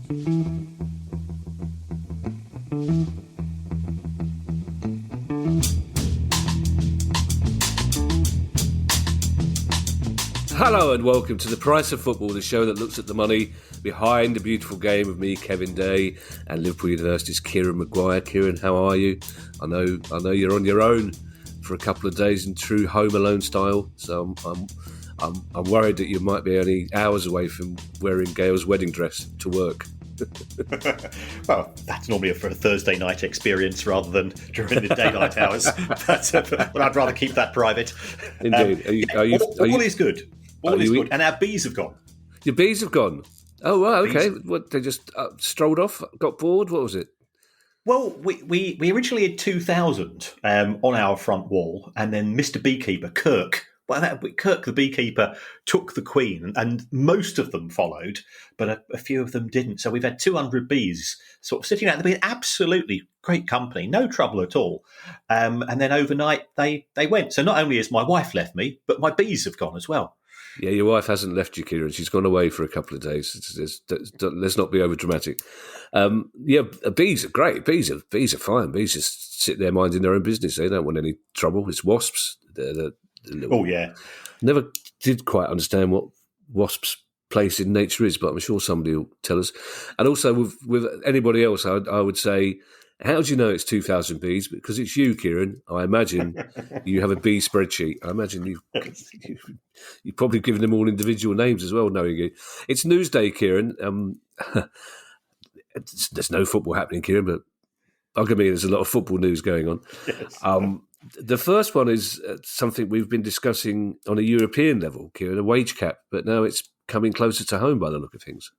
Hello and welcome to The Price of Football, the show that looks at the money behind the beautiful game of me, Kevin Day, and Liverpool University's Kieran Maguire. Kieran, how are you? I know you're on your own for a couple of days in true Home Alone style, so I'm worried that you might be only hours away from wearing Gail's wedding dress to work. Well, that's normally for a Thursday night experience rather than during the daylight hours. But I'd rather keep that private. Indeed. All is good. All is good. And our bees have gone. Your bees have gone? Oh, wow, okay. What, they just strolled off, got bored? What was it? Well, we originally had 2,000 on our front wall, and then Mr. Beekeeper, Kirk the beekeeper, took the queen, and most of them followed, but a few of them didn't. So we've had 200 bees sort of sitting out. They've been absolutely great company, no trouble at all. And then overnight they went. So not only has my wife left me, but my bees have gone as well. Yeah, your wife hasn't left you, Kieran. She's gone away for a couple of days. Let's not be over dramatic. Bees are great. Bees are fine. Bees just sit there minding their own business. They don't want any trouble. It's wasps. Oh yeah. Never did quite understand what wasps' place in nature is, but I'm sure somebody will tell us. And also with anybody else, I would say, how do you know it's 2,000 bees? Because it's you, Kieran. I imagine you have a bee spreadsheet. I imagine you've probably given them all individual names as well, knowing you. It's Newsday, Kieran. There's no football happening, Kieran, but there's a lot of football news going on. Yes. The first one is something we've been discussing on a European level, Kieran, a wage cap, but now it's coming closer to home by the look of things.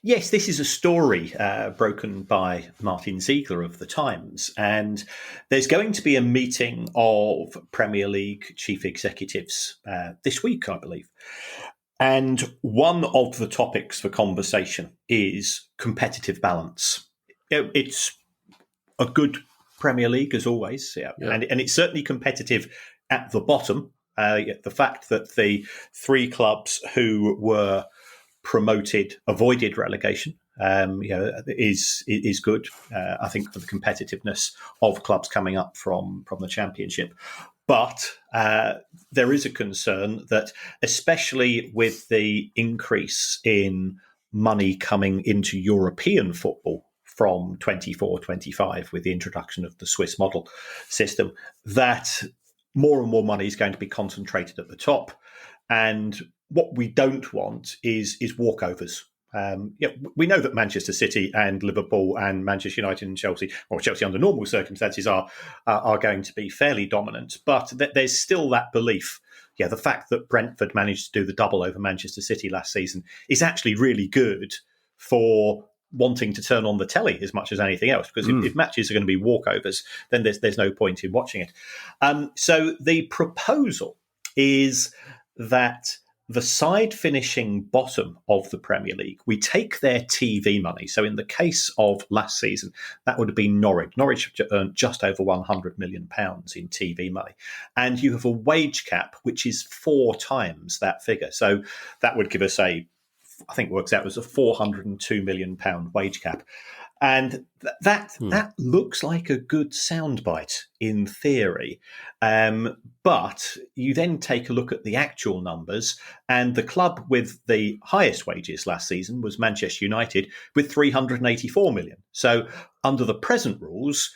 Yes, this is a story broken by Martin Ziegler of The Times, and there's going to be a meeting of Premier League chief executives this week, I believe. And one of the topics for conversation is competitive balance. It's a good Premier League, as always, yeah. And it's certainly competitive at the bottom. The fact that the three clubs who were promoted avoided relegation, is good. I think for the competitiveness of clubs coming up from the Championship. But there is a concern that, especially with the increase in money coming into European football from 24-25 with the introduction of the Swiss model system, that more and more money is going to be concentrated at the top. And what we don't want is walkovers. We know that Manchester City and Liverpool and Manchester United and Chelsea, or Chelsea under normal circumstances, are going to be fairly dominant. But there's still that belief. Yeah, the fact that Brentford managed to do the double over Manchester City last season is actually really good for wanting to turn on the telly as much as anything else, because if matches are going to be walkovers, then there's no point in watching it. So the proposal is that the side finishing bottom of the Premier League, we take their TV money. So in the case of last season, that would have been Norwich. Norwich earned just over £100 million in TV money. And you have a wage cap, which is 4 times that figure. So that would give us I think works out as a £402 million wage cap. And that looks like a good soundbite in theory. But you then take a look at the actual numbers, and the club with the highest wages last season was Manchester United with £384 million. So under the present rules,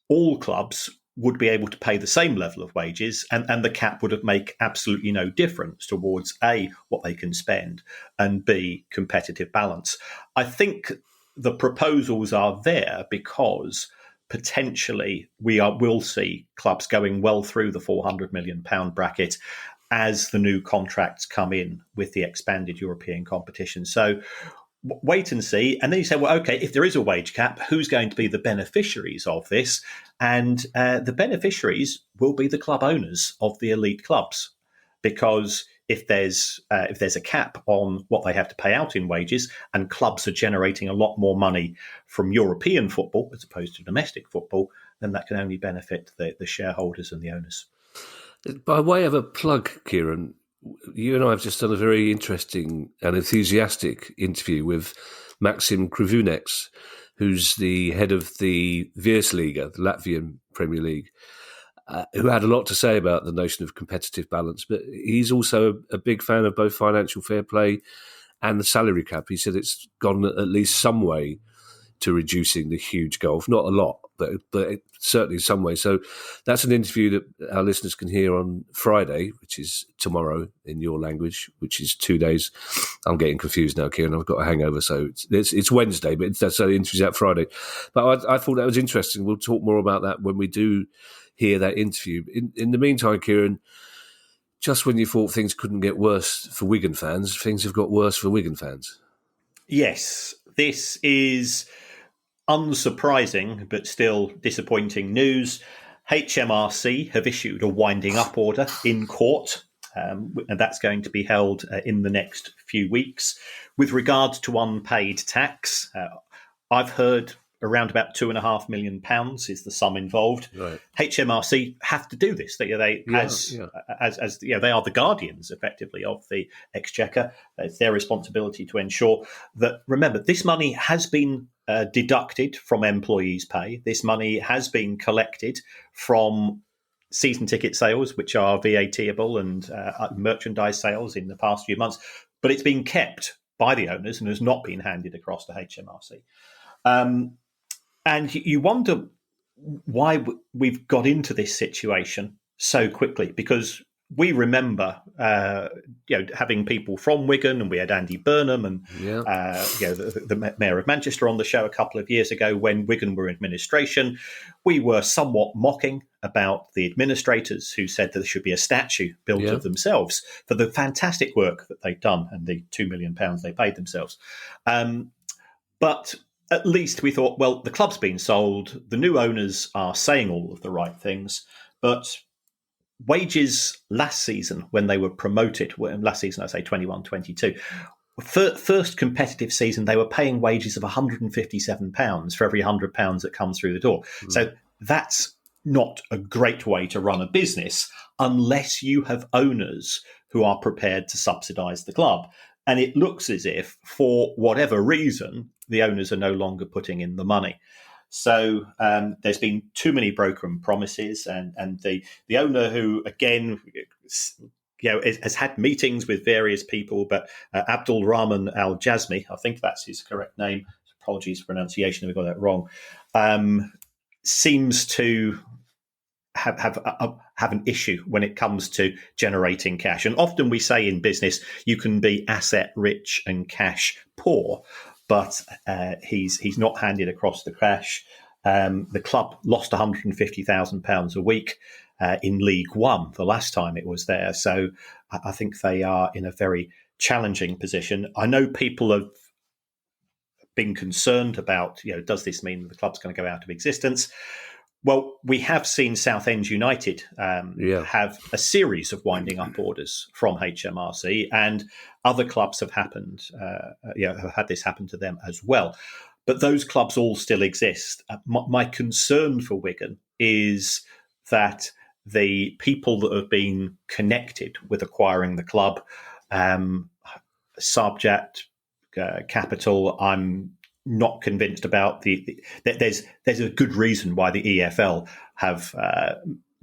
all clubs would be able to pay the same level of wages, and the cap would make absolutely no difference towards A, what they can spend, and B, competitive balance. I think the proposals are there because potentially we'll see clubs going well through the £400 million bracket as the new contracts come in with the expanded European competition. So wait and see. And then you say, well, okay, if there is a wage cap, who's going to be the beneficiaries of this? And the beneficiaries will be the club owners of the elite clubs, because if there's a cap on what they have to pay out in wages, and clubs are generating a lot more money from European football as opposed to domestic football, then that can only benefit the shareholders and the owners. By way of a plug, Kieran, you and I have just done a very interesting and enthusiastic interview with Maxim Krivuneks, who's the head of the Virsliga, the Latvian Premier League, who had a lot to say about the notion of competitive balance. But he's also a big fan of both financial fair play and the salary cap. He said it's gone at least some way to reducing the huge gulf. Not a lot, but certainly some way. So that's an interview that our listeners can hear on Friday, which is tomorrow in your language, which is 2 days. I'm getting confused now, Kieran. I've got a hangover, so it's Wednesday, but so the interview's out Friday. But I thought that was interesting. We'll talk more about that when we do hear that interview. In the meantime, Kieran, just when you thought things couldn't get worse for Wigan fans, things have got worse for Wigan fans. Yes, this is unsurprising, but still disappointing news. HMRC have issued a winding up order in court, and that's going to be held in the next few weeks. With regards to unpaid tax, I've heard around about £2.5 million is the sum involved. Right. HMRC have to do this. They are the guardians, effectively, of the Exchequer. It's their responsibility to ensure that. Remember, this money has been deducted from employees' pay. This money has been collected from season ticket sales, which are VAT-able, and merchandise sales in the past few months. But it's been kept by the owners and has not been handed across to HMRC. And you wonder why we've got into this situation so quickly, because we remember, having people from Wigan, and we had Andy Burnham and the Mayor of Manchester on the show a couple of years ago when Wigan were in administration. We were somewhat mocking about the administrators who said that there should be a statue built of themselves for the fantastic work that they've done and the £2 million they paid themselves. But at least we thought, well, the club's been sold. The new owners are saying all of the right things, but wages last season when they were promoted, last season I say 21-22, first competitive season, they were paying wages of £157 for every £100 that comes through the door. So that's not a great way to run a business unless you have owners who are prepared to subsidise the club. And it looks as if, for whatever reason, the owners are no longer putting in the money. So there's been too many broken promises, and the owner, who again, has had meetings with various people, but Abdul Rahman Al Jazmi, I think that's his correct name. Apologies for pronunciation if I got that wrong. Seems to have an issue when it comes to generating cash. And often we say in business, you can be asset rich and cash poor, but he's not handed across the cash. The club lost £150,000 a week in League One the last time it was there. So I think they are in a very challenging position. I know people have been concerned about, does this mean the club's going to go out of existence? Well, we have seen Southend United have a series of winding up orders from HMRC, and other clubs have have had this happen to them as well. But those clubs all still exist. My concern for Wigan is that the people that have been connected with acquiring the club, Subject Capital, I'm not convinced about there's a good reason why the EFL have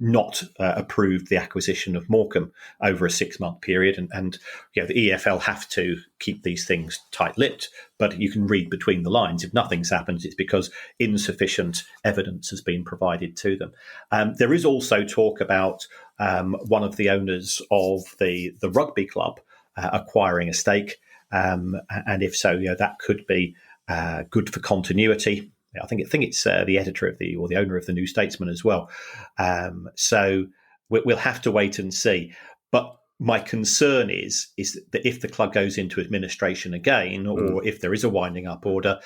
not approved the acquisition of Morecambe over a 6-month period, and the EFL have to keep these things tight-lipped, but you can read between the lines. If nothing's happened, it's because insufficient evidence has been provided to them. There is also talk about one of the owners of the rugby club acquiring a stake, and if so, that could be good for continuity. I think it's the editor of the owner of the New Statesman as well. So we'll have to wait and see. But my concern is that if the club goes into administration again, or if there is a winding up order,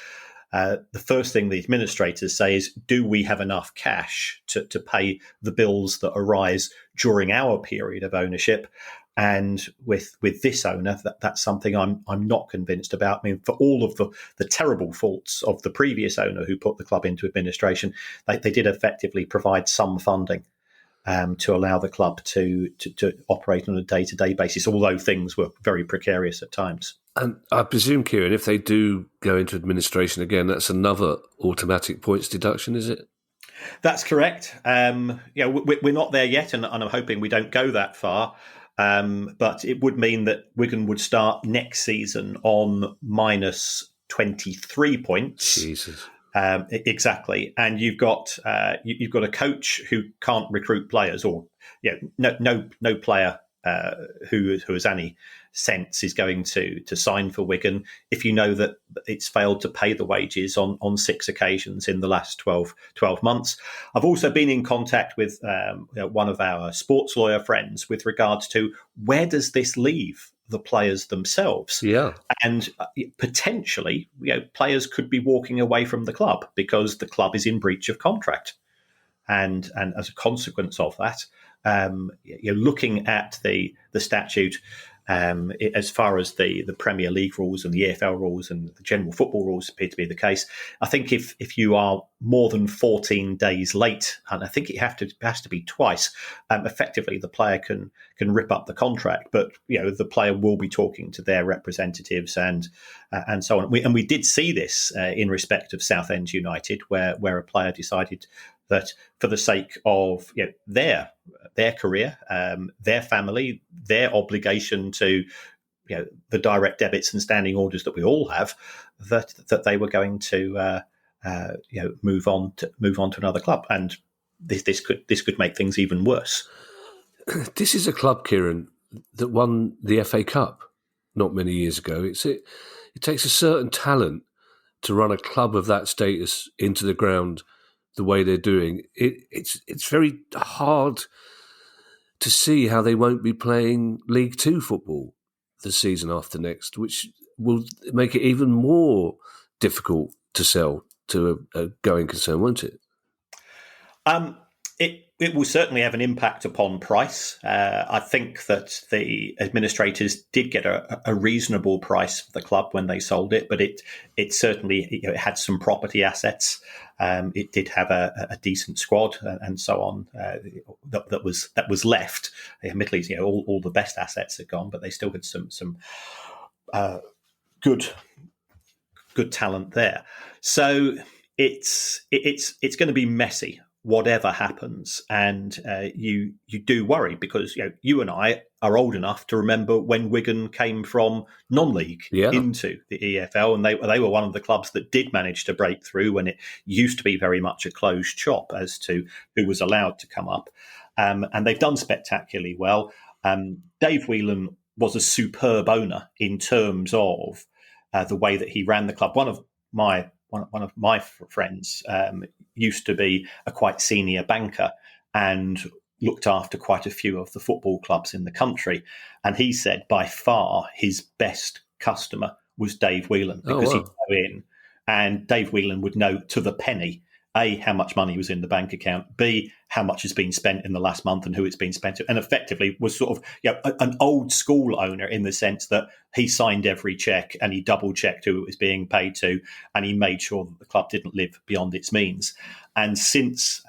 the first thing the administrators say is, do we have enough cash to pay the bills that arise during our period of ownership? And with this owner, that's something I'm not convinced about. I mean, for all of the terrible faults of the previous owner who put the club into administration, they did effectively provide some funding. to allow the club to operate on a day-to-day basis, although things were very precarious at times. And I presume, Kieran, if they do go into administration again, that's another automatic points deduction, is it? That's correct. We're not there yet, and I'm hoping we don't go that far. But it would mean that Wigan would start next season on minus 23 points. Jesus. Exactly, and you've got a coach who can't recruit players, or no player who has any sense is going to sign for Wigan if you know that it's failed to pay the wages on 6 occasions in the last 12 months. I've also been in contact with one of our sports lawyer friends with regards to where does this leave the players themselves. Yeah. And potentially, players could be walking away from the club because the club is in breach of contract. And as a consequence of that, you're looking at the statute as far as the Premier League rules and the EFL rules and the general football rules appear to be the case. I think if you are more than 14 days late, and I think it has to be twice, effectively the player can rip up the contract, but the player will be talking to their representatives and so on. We did see this in respect of Southend United, where a player decided that for the sake of their career, their family, their obligation to the direct debits and standing orders that we all have, that they were going to move on to another club, and this could make things even worse. This is a club, Kieran, that won the FA Cup not many years ago. It takes a certain talent to run a club of that status into the ground the way they're doing. It's very hard to see how they won't be playing League Two football the season after next, which will make it even more difficult to sell to a going concern, won't it? It will certainly have an impact upon price. I think that the administrators did get a reasonable price for the club when they sold it, but it certainly it had some property assets. It did have a decent squad and so on that was left. Admittedly, all the best assets are gone, but they still had some good talent there. So it's going to be messy, whatever happens, and you do worry because you and I are old enough to remember when Wigan came from non-league into the EFL, and they were one of the clubs that did manage to break through when it used to be very much a closed shop as to who was allowed to come up, and they've done spectacularly well. Dave Whelan was a superb owner in terms of the way that he ran the club. One of my friends used to be a quite senior banker and looked after quite a few of the football clubs in the country. And he said by far his best customer was Dave Whelan, because he'd go in and Dave Whelan would know to the penny, A, how much money was in the bank account, B, how much has been spent in the last month and who it's been spent to, and effectively was sort of an old school owner in the sense that he signed every check and he double checked who it was being paid to, and he made sure that the club didn't live beyond its means. And since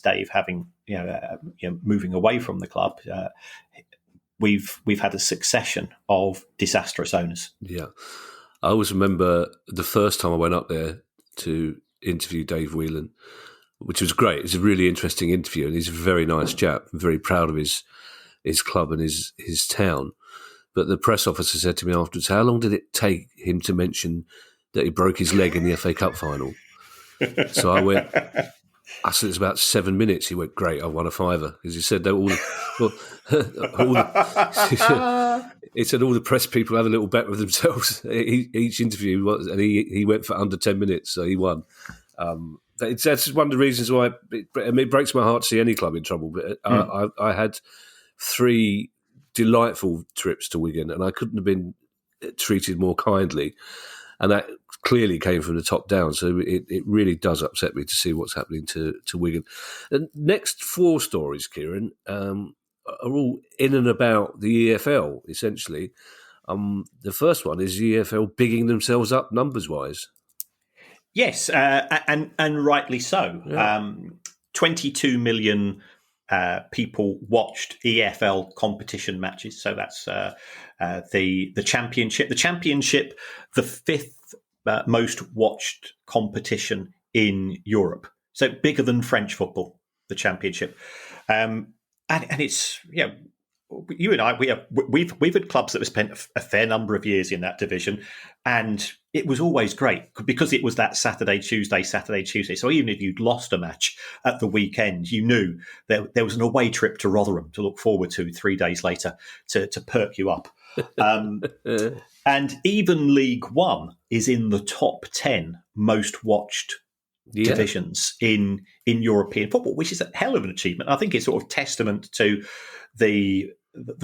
Dave having moving away from the club, we've had a succession of disastrous owners. Yeah, I always remember the first time I went up there to interview Dave Whelan, which was great. It was a really interesting interview, and he's a very nice chap. I'm very proud of his club and his town. But the press officer said to me afterwards, how long did it take him to mention that he broke his leg in the FA Cup final? So I said it's about 7 minutes. He went, great, I won a fiver. Because he said that he said all the press people have a little bet with themselves each interview, and he went for under 10 minutes, so he won. That's one of the reasons why it breaks my heart to see any club in trouble. But I had 3 delightful trips to Wigan, and I couldn't have been treated more kindly. And that clearly came from the top down. So it really does upset me to see what's happening to Wigan. The next 4 stories, Kieran, are all in and about the EFL, essentially. The first one is the EFL bigging themselves up numbers-wise. Yes, and rightly so. Yeah. 22 million people watched EFL competition matches. So that's the championship. The championship, the fifth most watched competition in Europe. So bigger than French football, the championship. And it's, you and I, we've had clubs that have spent a fair number of years in that division, and it was always great because it was that Saturday, Tuesday. So even if you'd lost a match at the weekend, you knew there was an away trip to Rotherham to look forward to 3 days later to perk you up. And even League One is in the top 10 most watched divisions in European football, which is a hell of an achievement. I think it's sort of testament to the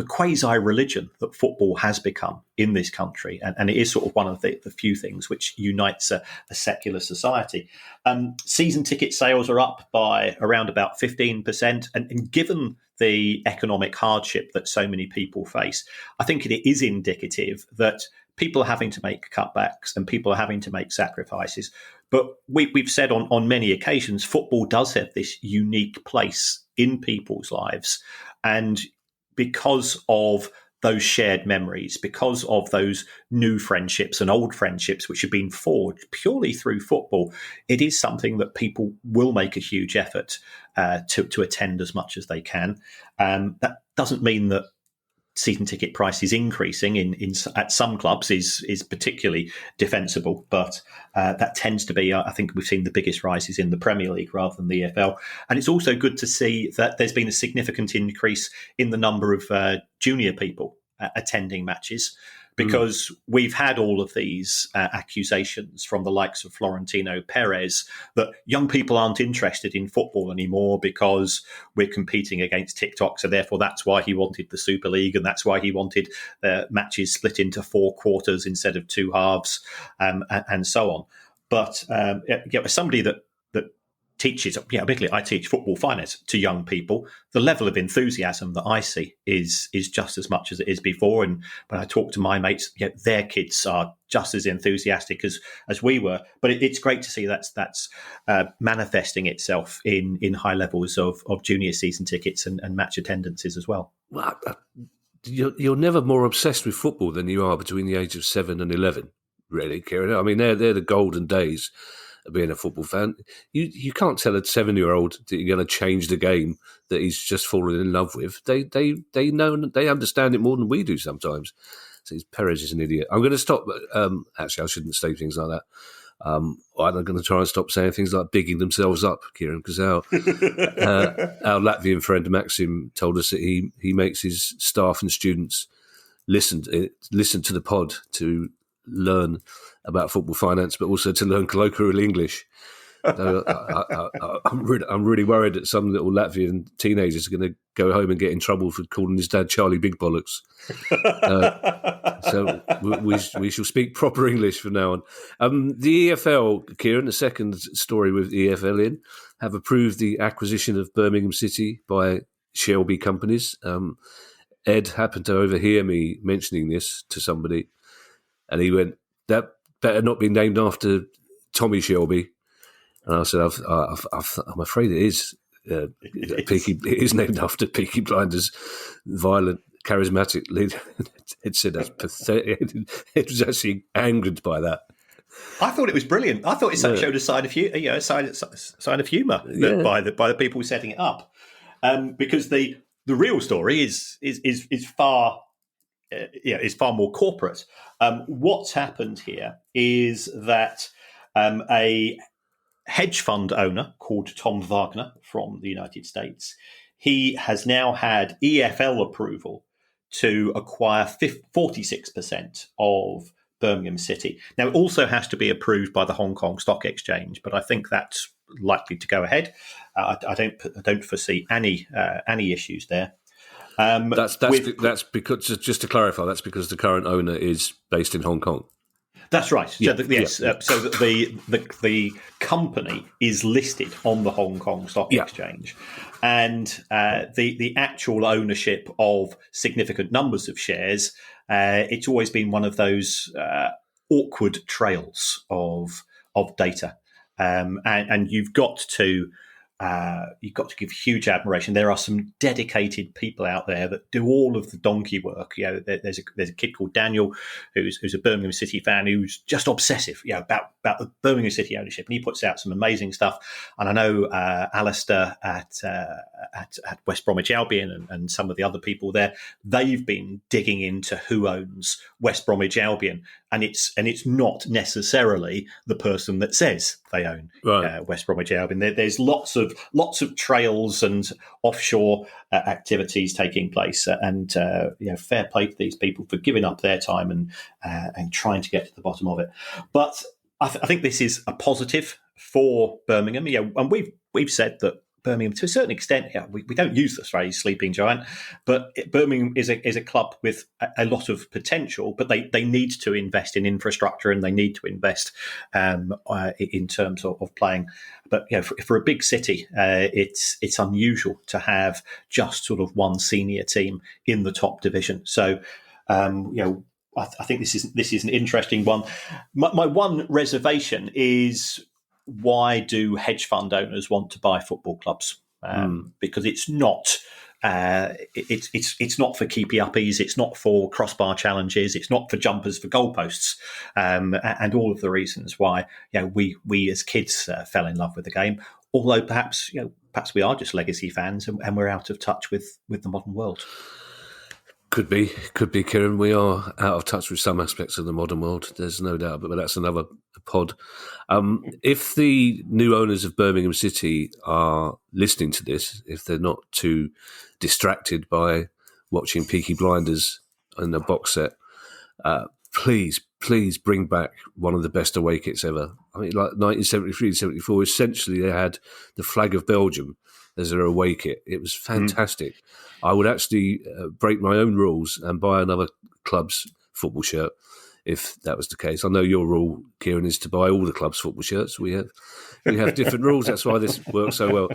quasi-religion that football has become in this country, and it is sort of one of the few things which unites a secular society. Season ticket sales are up by around about 15%, and given the economic hardship that so many people face, I think it is indicative that people are having to make cutbacks and people are having to make sacrifices. But we've said on many occasions, football does have this unique place in people's lives. And because of those shared memories, because of those new friendships and old friendships which have been forged purely through football, it is something that people will make a huge effort to attend as much as they can. That doesn't mean that season ticket prices increasing at some clubs is particularly defensible, but that tends to be, I think we've seen the biggest rises in the Premier League rather than the EFL. And it's also good to see that there's been a significant increase in the number of junior people attending matches, because we've had all of these accusations from the likes of Florentino Perez that young people aren't interested in football anymore because we're competing against TikTok. So therefore, that's why he wanted the Super League, and that's why he wanted matches split into 4 quarters instead of 2 halves, and so on. But as somebody that teaches, particularly I teach football finance to young people, the level of enthusiasm that I see is just as much as it is before. And when I talk to my mates, their kids are just as enthusiastic as we were. But it's great to see that's manifesting itself in high levels of junior season tickets and match attendances as well. Well, you're never more obsessed with football than you are between the age of 7 and 11, really, Kieran. I mean, they're the golden days of being a football fan. You can't tell a 7-year-old that you're going to change the game that he's just fallen in love with. They know, they understand it more than we do sometimes. So Perez is an idiot. I'm going to stop. Actually, I shouldn't say things like that. I'm going to try and stop saying things like bigging themselves up, Kieran, because our Latvian friend Maxim told us that he makes his staff and students listen to the pod to learn about football finance, but also to learn colloquial English. So I'm really worried that some little Latvian teenagers are going to go home and get in trouble for calling his dad Charlie Big Bollocks. So we shall speak proper English from now on. The EFL, Kieran, the second story with the EFL in, have approved the acquisition of Birmingham City by Shelby Companies. Ed happened to overhear me mentioning this to somebody, and he went, "That better not be named after Tommy Shelby." And I said, I'm afraid it is. It is named after Peaky Blinders' violent, charismatic leader. It said that's pathetic. It was actually angered by that. I thought it was brilliant. I thought it showed a side of side of humour by the people setting it up, because the real story is far more corporate. What's happened here is that a hedge fund owner called Tom Wagner from the United States, he has now had EFL approval to acquire 46% of Birmingham City. Now, it also has to be approved by the Hong Kong Stock Exchange, but I think that's likely to go ahead. I don't foresee any issues there. That's because, just to clarify, that's because the current owner is based in Hong Kong. That's right. So so the company is listed on the Hong Kong Stock Exchange, and the actual ownership of significant numbers of shares, it's always been one of those awkward trails of data, and you've got to you've got to give huge admiration. There are some dedicated people out there that do all of the donkey work. There's a kid called Daniel who's a Birmingham City fan who's just obsessive, about the Birmingham City ownership, and he puts out some amazing stuff. And I know Alistair at West Bromwich Albion and some of the other people there, they've been digging into who owns West Bromwich Albion, and it's not necessarily the person that says they own West Bromwich Albion. There's lots of trails and offshore activities taking place, and fair play to these people for giving up their time and trying to get to the bottom of it. But I think this is a positive for Birmingham. And we've said that Birmingham, to a certain extent, we don't use this phrase "sleeping giant," but Birmingham is a club with a lot of potential. But they need to invest in infrastructure, and they need to invest in terms of playing. But for a big city, it's unusual to have just sort of one senior team in the top division. So I think this is an interesting one. My one reservation is, why do hedge fund owners want to buy football clubs? Because it's not it's not for keepy uppies, it's not for crossbar challenges, it's not for jumpers for goalposts, and all of the reasons why we as kids fell in love with the game. Although perhaps we are just legacy fans and we're out of touch with the modern world. Could be, Kieran. We are out of touch with some aspects of the modern world. There's no doubt, but that's another pod. If the new owners of Birmingham City are listening to this, if they're not too distracted by watching Peaky Blinders in the box set, please bring back one of the best away kits ever. I mean, like 1973-74, essentially they had the flag of Belgium as their away kit. It was fantastic. I would actually break my own rules and buy another club's football shirt if that was the case. I know your rule, Kieran, is to buy all the club's football shirts. We have different rules. That's why this works so well.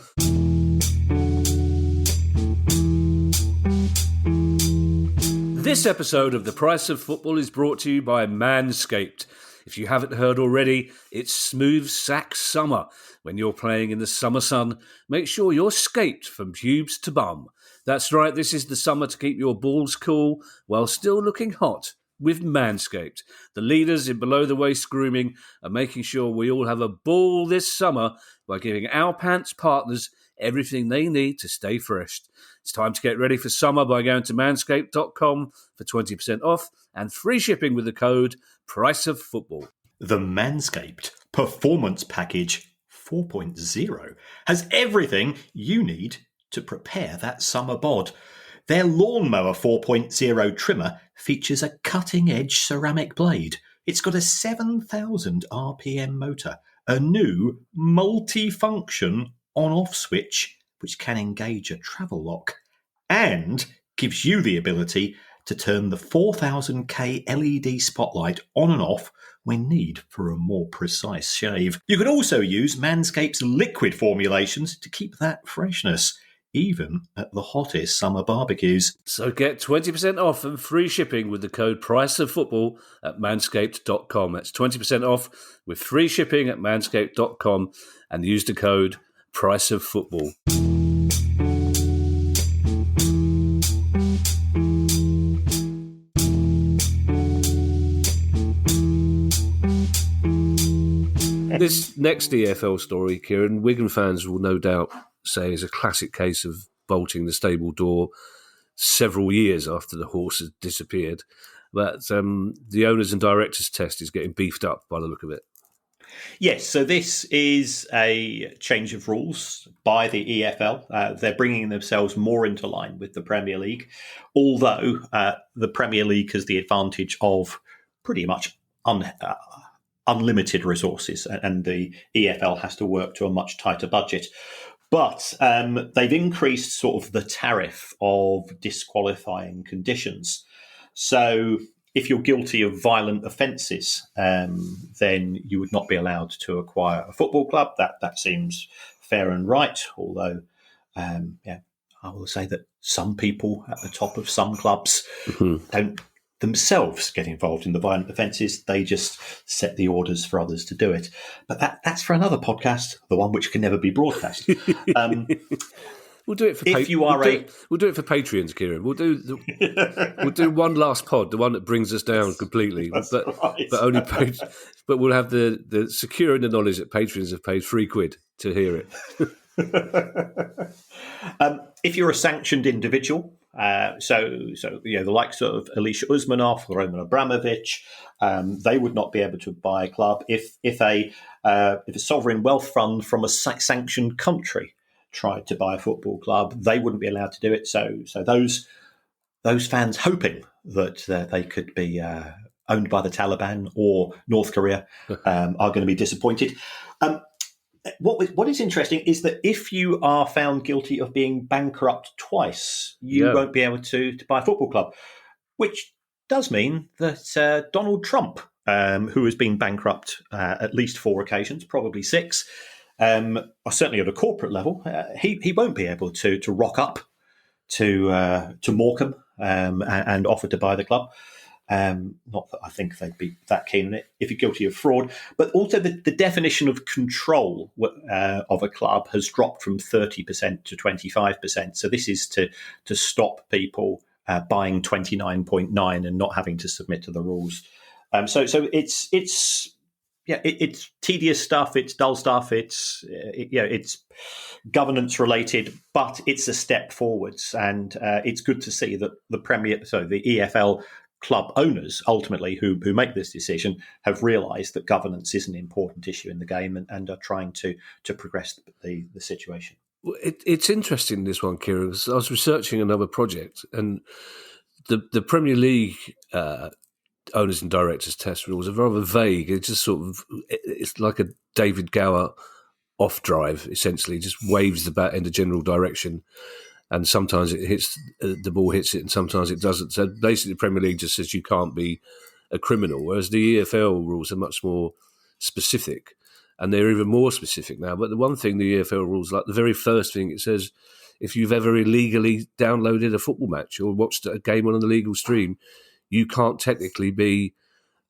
This episode of The Price of Football is brought to you by Manscaped. If you haven't heard already, it's smooth sack summer. When you're playing in the summer sun, make sure you're scaped from pubes to bum. That's right, this is the summer to keep your balls cool while still looking hot with Manscaped. The leaders in below-the-waist grooming are making sure we all have a ball this summer by giving our pants partners everything they need to stay fresh. It's time to get ready for summer by going to manscaped.com for 20% off and free shipping with the code PRICEOFFOOTBALL. The Manscaped Performance Package 4.0 has everything you need to prepare that summer bod. Their Lawnmower 4.0 trimmer features a cutting-edge ceramic blade. It's got a 7,000 RPM motor, a new multi-function on-off switch which can engage a travel lock, and gives you the ability to turn the 4000K LED spotlight on and off when need for a more precise shave. You can also use Manscaped's liquid formulations to keep that freshness, even at the hottest summer barbecues. So get 20% off and free shipping with the code PRICEOFFOOTBALL at manscaped.com. That's 20% off with free shipping at manscaped.com and use the code PRICEOFFOOTBALL. This next EFL story, Kieran, Wigan fans will no doubt say is a classic case of bolting the stable door several years after the horse has disappeared. But the owners and directors test is getting beefed up by the look of it. Yes, so this is a change of rules by the EFL. They're bringing themselves more into line with the Premier League, although the Premier League has the advantage of pretty much unlimited resources, and the EFL has to work to a much tighter budget. But they've increased sort of the tariff of disqualifying conditions. So if you're guilty of violent offences, then you would not be allowed to acquire a football club. That seems fair and right, although I will say that some people at the top of some clubs don't themselves get involved in the violent offences. They just set the orders for others to do it. But that's for another podcast, the one which can never be broadcast. We'll do it for we'll do it for Patreons, Kieran. We'll do one last pod, the one that brings us down completely. But only but we'll have the secure in the knowledge that patrons have paid £3 to hear it. If you're a sanctioned individual, the likes of Alisha Usmanov, Roman Abramovich, they would not be able to buy a club. If a sovereign wealth fund from a sanctioned country tried to buy a football club, they wouldn't be allowed to do it. So those fans hoping that they could be owned by the Taliban or North Korea are going to be disappointed. What is interesting is that if you are found guilty of being bankrupt twice, you won't be able to buy a football club, which does mean that Donald Trump, who has been bankrupt at least 4 occasions, probably 6, or certainly at a corporate level, he won't be able to rock up to Morecambe and offer to buy the club. Not that I think they'd be that keen on it if you're guilty of fraud, but also the definition of control of a club has dropped from 30% to 25%. So this is to stop people buying 29.9 and not having to submit to the rules. So it's tedious stuff, it's dull stuff, it's governance related, but it's a step forwards, and it's good to see that the EFL club owners ultimately who make this decision have realised that governance is an important issue in the game and are trying to progress the situation. Well, it's interesting, this one, Kieran. I was researching another project, and the Premier League owners and directors test rules are rather vague. It's just it's like a David Gower off drive, essentially, just waves the bat in the general direction. And sometimes it hits the ball hits it, and sometimes it doesn't. So basically, the Premier League just says you can't be a criminal, whereas the EFL rules are much more specific, and they're even more specific now. But the one thing the EFL rules, like the very first thing, it says if you've ever illegally downloaded a football match or watched a game on an illegal stream, you can't technically be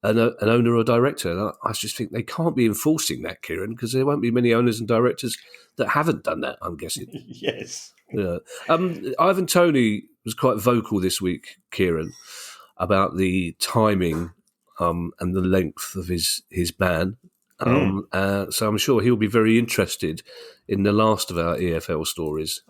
an owner or director. And I just think they can't be enforcing that, Kieran, because there won't be many owners and directors that haven't done that, I'm guessing. Yes. Yeah. Ivan Toney was quite vocal this week, Kieran, about the timing and the length of his ban. So I'm sure he'll be very interested in the last of our EFL stories.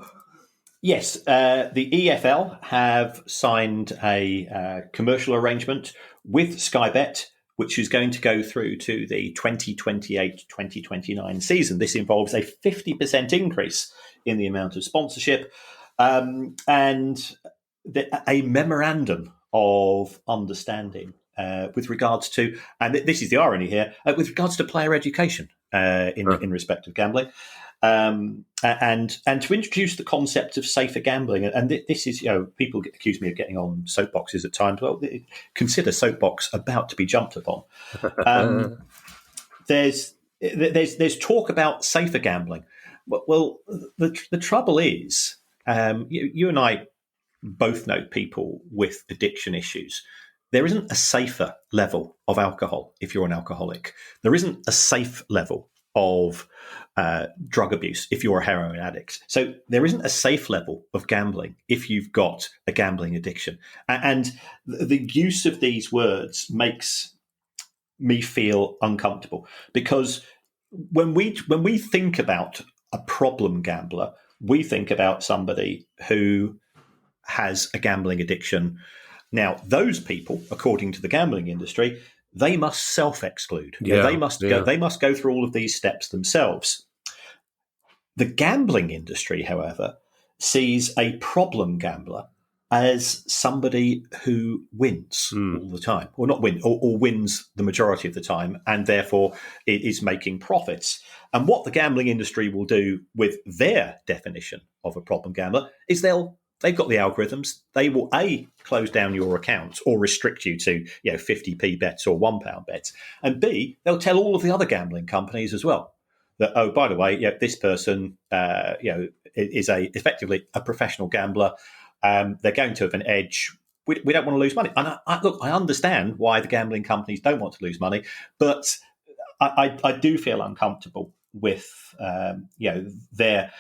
Yes, the EFL have signed a commercial arrangement with Sky Bet, which is going to go through to the 2028-2029 season. This involves a 50% increase in the amount of sponsorship and a memorandum of understanding with regards to, and this is the irony here, with regards to player education in respect of gambling. And to introduce the concept of safer gambling, and this is, people accuse me of getting on soapboxes at times. Well, consider soapbox about to be jumped upon. There's talk about safer gambling. Well, the trouble is, you and I both know people with addiction issues. There isn't a safer level of alcohol if you're an alcoholic. There isn't a safe level of drug abuse if you're a heroin addict. So there isn't a safe level of gambling if you've got a gambling addiction. And the use of these words makes me feel uncomfortable, because when we think about a problem gambler, we think about somebody who has a gambling addiction. Now, those people, according to the gambling industry, they must self-exclude. They must go through all of these steps themselves. The gambling industry, however, sees a problem gambler as somebody who wins all the time, or not win, or wins the majority of the time, and therefore it is making profits. And what the gambling industry will do with their definition of a problem gambler is they've got the algorithms. They will close down your account or restrict you to 50p bets or £1 bets, and B, they'll tell all of the other gambling companies as well that, oh, by the way, this person is effectively a professional gambler. They're going to have an edge we don't want to lose money. And I understand why the gambling companies don't want to lose money, but I do feel uncomfortable with their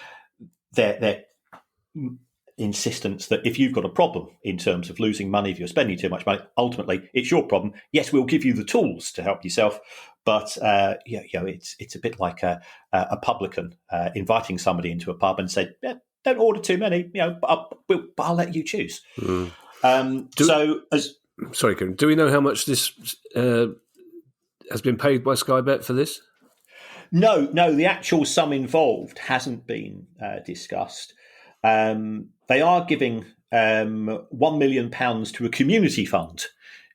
insistence that if you've got a problem in terms of losing money, if you're spending too much money, ultimately it's your problem. Yes, we'll give you the tools to help yourself, but it's a bit like a publican inviting somebody into a pub and say, don't order too many, but I'll let you choose. Sorry, Kieran, do we know how much this has been paid by Sky Bet for this? No, the actual sum involved hasn't been discussed. They are giving £1 million to a community fund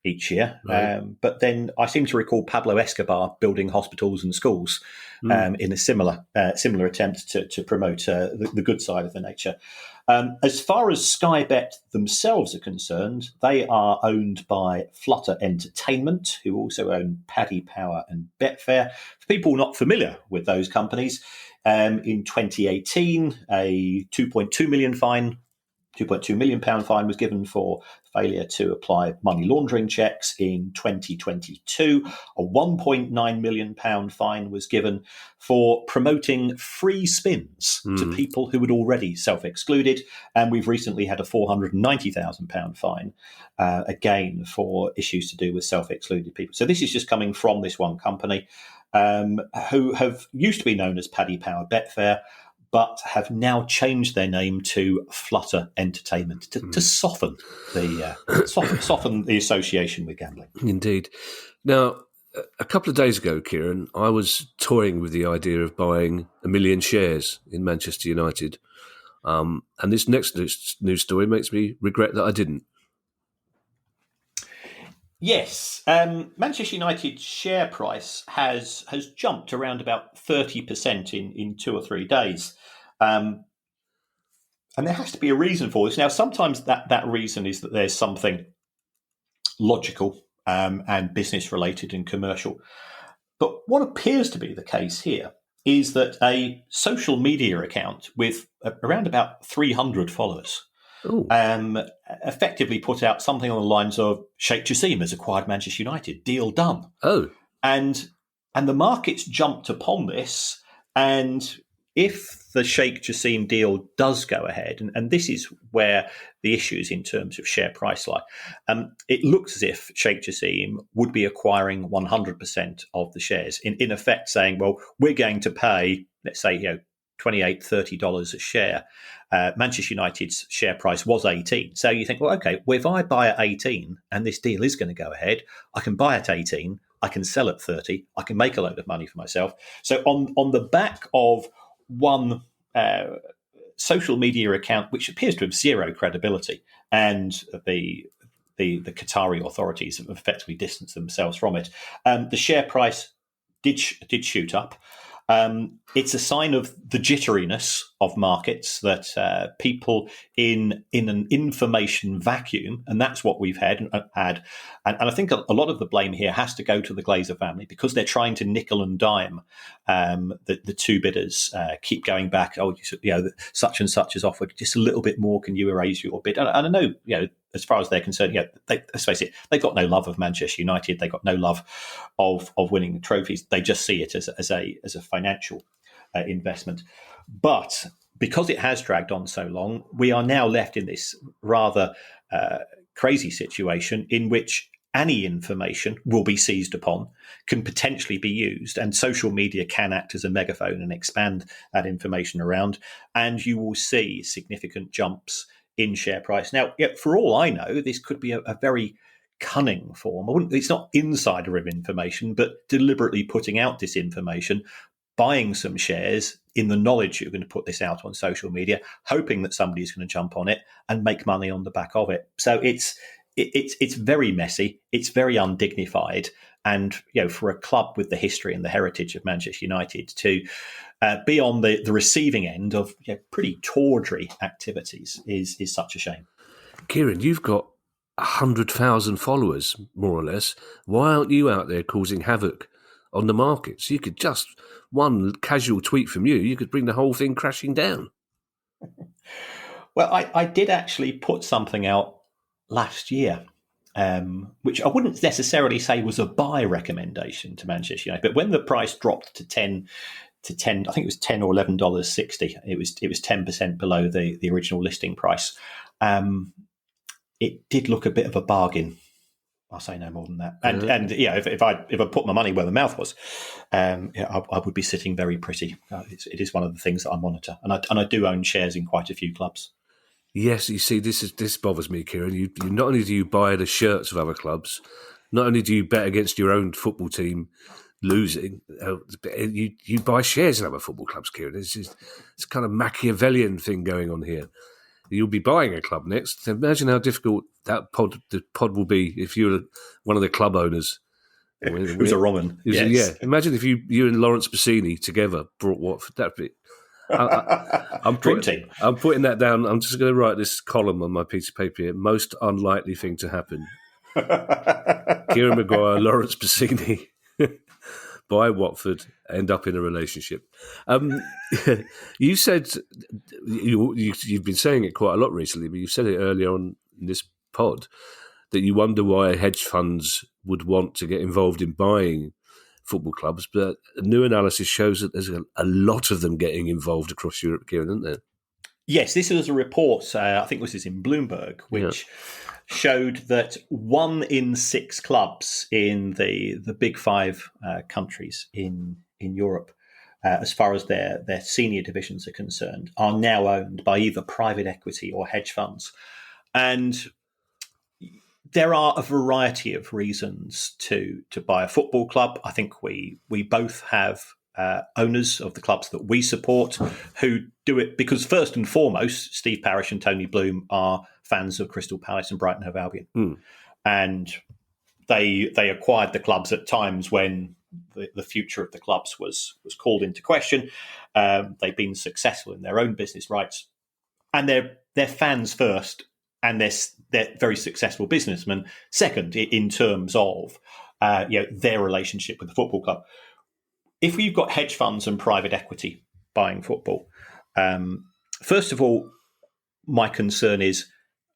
each year. Right. But then I seem to recall Pablo Escobar building hospitals and schools in a similar attempt to promote the good side of the nature. As far as Sky Bet themselves are concerned, they are owned by Flutter Entertainment, who also own Paddy Power and Betfair. For people not familiar with those companies, in 2018, a £2.2 million fine was given for failure to apply money laundering checks. In 2022, a £1.9 million fine was given for promoting free spins to people who had already self-excluded. And we've recently had a £490,000 fine, again, for issues to do with self-excluded people. So this is just coming from this one company, who have used to be known as Paddy Power Betfair, but have now changed their name to Flutter Entertainment to soften the association with gambling. Indeed. Now, a couple of days ago, Kieran, I was toying with the idea of buying 1 million shares in Manchester United, and this next news story makes me regret that I didn't. Yes, Manchester United's share price has jumped around about 30% in 2 or 3 days. And there has to be a reason for this. Now, sometimes that reason is that there's something logical and business-related and commercial. But what appears to be the case here is that a social media account with around about 300 followers effectively put out something on the lines of Sheikh Jassim has acquired Manchester United, deal done. Oh. And the markets jumped upon this, and if the Sheikh Jassim deal does go ahead, and this is where the issues in terms of share price lie, it looks as if Sheikh Jassim would be acquiring 100% of the shares, in effect saying, well, we're going to pay, let's say, $28, $30 a share. Manchester United's share price was 18. So you think, well, okay, well, if I buy at 18 and this deal is going to go ahead, I can buy at 18, I can sell at 30, I can make a load of money for myself. So on the back of one social media account, which appears to have zero credibility, and the Qatari authorities have effectively distanced themselves from it, the share price did shoot up. It's a sign of the jitteriness of markets, that people in an information vacuum, and that's what we've had. And I think a lot of the blame here has to go to the Glazer family, because they're trying to nickel and dime the two bidders. Keep going back. Oh, such and such is offered just a little bit more. Can you raise your bid? And I know, as far as they're concerned, let's face it, they've got no love of Manchester United. They've got no love of winning trophies. They just see it as a financial investment. But because it has dragged on so long, we are now left in this rather crazy situation in which any information will be seized upon, can potentially be used, and social media can act as a megaphone and expand that information around, and you will see significant jumps in share price. Now, for all I know, this could be a very cunning form. It's not insider information, but deliberately putting out this information, buying some shares in the knowledge you're going to put this out on social media, hoping that somebody's going to jump on it and make money on the back of it. So it's very messy. It's very undignified. And, for a club with the history and the heritage of Manchester United to be on the receiving end of pretty tawdry activities is such a shame. Kieran, you've got 100,000 followers, more or less. Why aren't you out there causing havoc on the markets? You could just, one casual tweet from you could bring the whole thing crashing down. Well, I did actually put something out last year, which I wouldn't necessarily say was a buy recommendation to Manchester United, but when the price dropped to 10, I think it was $10 or $11.60. It was 10% below the original listing price. It did look a bit of a bargain. I'll say no more than that. And if I put my money where the mouth was, I would be sitting very pretty. It is one of the things that I monitor, and I do own shares in quite a few clubs. Yes, you see, this bothers me, Kieran. You not only do you buy the shirts of other clubs, not only do you bet against your own football team losing, you buy shares in other football clubs, Kieran. It's kind of Machiavellian thing going on here. You'll be buying a club next. Imagine how difficult the pod will be if you're one of the club owners. Who's a Roman? Yes. Yeah. Imagine if you and Lawrence Bassini together brought Watford. That'd be. I'm putting that down. I'm just going to write this column on my piece of paper here. Most unlikely thing to happen. Kieran Maguire, Lawrence Bassini, buy Watford, end up in a relationship. You said you've been saying it quite a lot recently, but you said it earlier on in this pod that you wonder why hedge funds would want to get involved in buying football clubs, but a new analysis shows that there's a lot of them getting involved across Europe, Kieran, isn't there? Yes, this was a report, I think this is in Bloomberg, which showed that 1 in 6 clubs in the big 5 countries in Europe, as far as their senior divisions are concerned, are now owned by either private equity or hedge funds. And there are a variety of reasons to buy a football club. I think we both have owners of the clubs that we support who do it because, first and foremost, Steve Parish and Tony Bloom are fans of Crystal Palace and Brighton Hove Albion. And they acquired the clubs at times when the future of the clubs was called into question. They've been successful in their own business rights. And they're fans first, and they're very successful businessmen second in terms of their relationship with the football club. If we've got hedge funds and private equity buying football, first of all, my concern is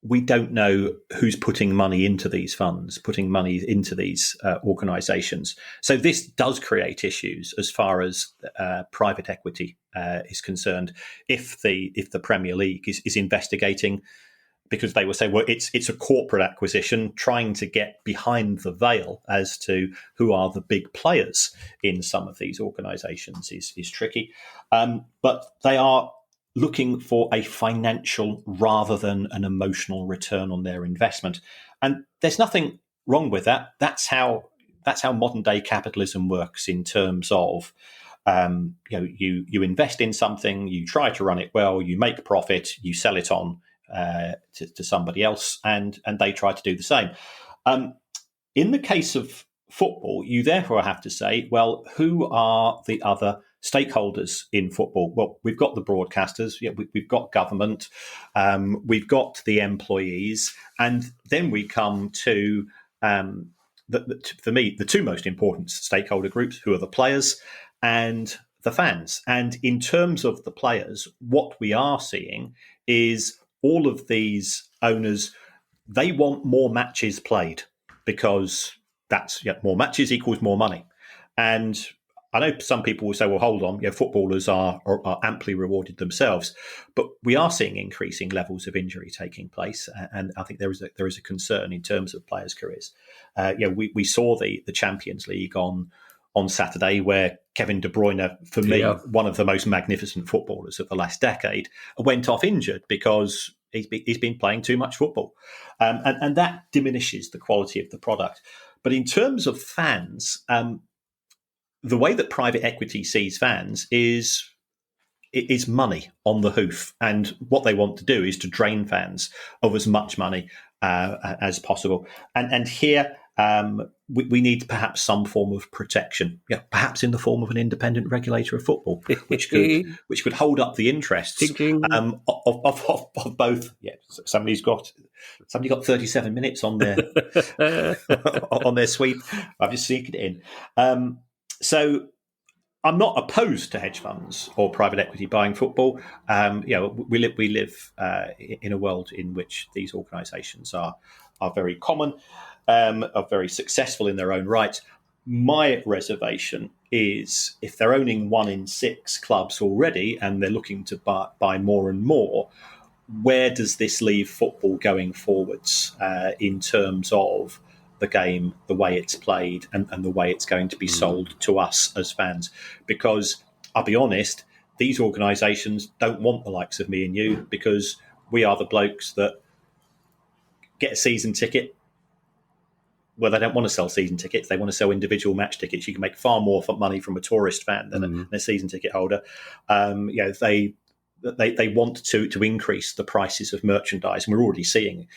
we don't know who's putting money into these funds, putting money into these organisations. So this does create issues as far as private equity is concerned. If the Premier League is investigating, because they will say, well, it's a corporate acquisition, trying to get behind the veil as to who are the big players in some of these organisations is tricky. But they are looking for a financial rather than an emotional return on their investment. And there's nothing wrong with that. That's how modern day capitalism works in terms of you invest in something, you try to run it well, you make profit, you sell it on to somebody else, and they try to do the same. In the case of football, you therefore have to say, well, who are the other stakeholders in football? Well, we've got the broadcasters, we've got government, we've got the employees, and then we come to, for me, the 2 most important stakeholder groups, who are the players and the fans. And in terms of the players, what we are seeing is all of these owners, they want more matches played because that's more matches equals more money. And I know some people will say, well, hold on, footballers are amply rewarded themselves, but we are seeing increasing levels of injury taking place, and I think there is a concern in terms of players' careers. We saw the Champions League on Saturday, where Kevin De Bruyne, for me, one of the most magnificent footballers of the last decade, went off injured because he's been playing too much football. And that diminishes the quality of the product. But in terms of fans, the way that private equity sees fans is money on the hoof. And what they want to do is to drain fans of as much money as possible. And here, we need perhaps some form of protection, perhaps in the form of an independent regulator of football, which could hold up the interests of both. Yeah, somebody got 37 minutes on their on their sweep. I've just sneaked it in. So I'm not opposed to hedge funds or private equity buying football. We live in a world in which these organisations are are very common, are very successful in their own right. My reservation is if they're owning 1 in 6 clubs already and they're looking to buy more and more, where does this leave football going forwards in terms of the game, the way it's played, and the way it's going to be sold to us as fans? Because I'll be honest, these organisations don't want the likes of me and you, because we are the blokes that get a season ticket. Well, they don't want to sell season tickets. They want to sell individual match tickets. You can make far more money from a tourist fan than a season ticket holder. They want to increase the prices of merchandise, and we're already seeing,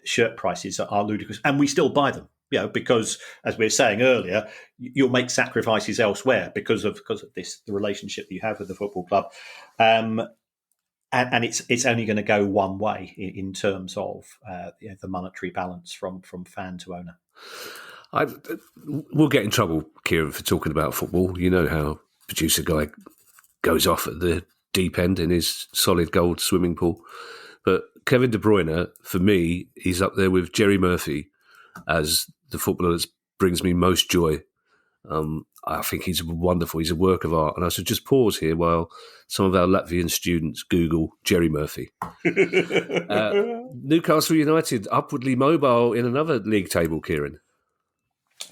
shirt prices are ludicrous, and we still buy them. Because as we were saying earlier, you'll make sacrifices elsewhere because of the relationship that you have with the football club. And it's only going to go one way in terms of the monetary balance from fan to owner. We'll get in trouble, Kieran, for talking about football. You know how producer guy goes off at the deep end in his solid gold swimming pool. But Kevin De Bruyne, for me, he's up there with Jerry Murphy as the footballer that brings me most joy. I think he's wonderful. He's a work of art. And I should just pause here while some of our Latvian students Google Jerry Murphy. Newcastle United, upwardly mobile in another league table, Kieran.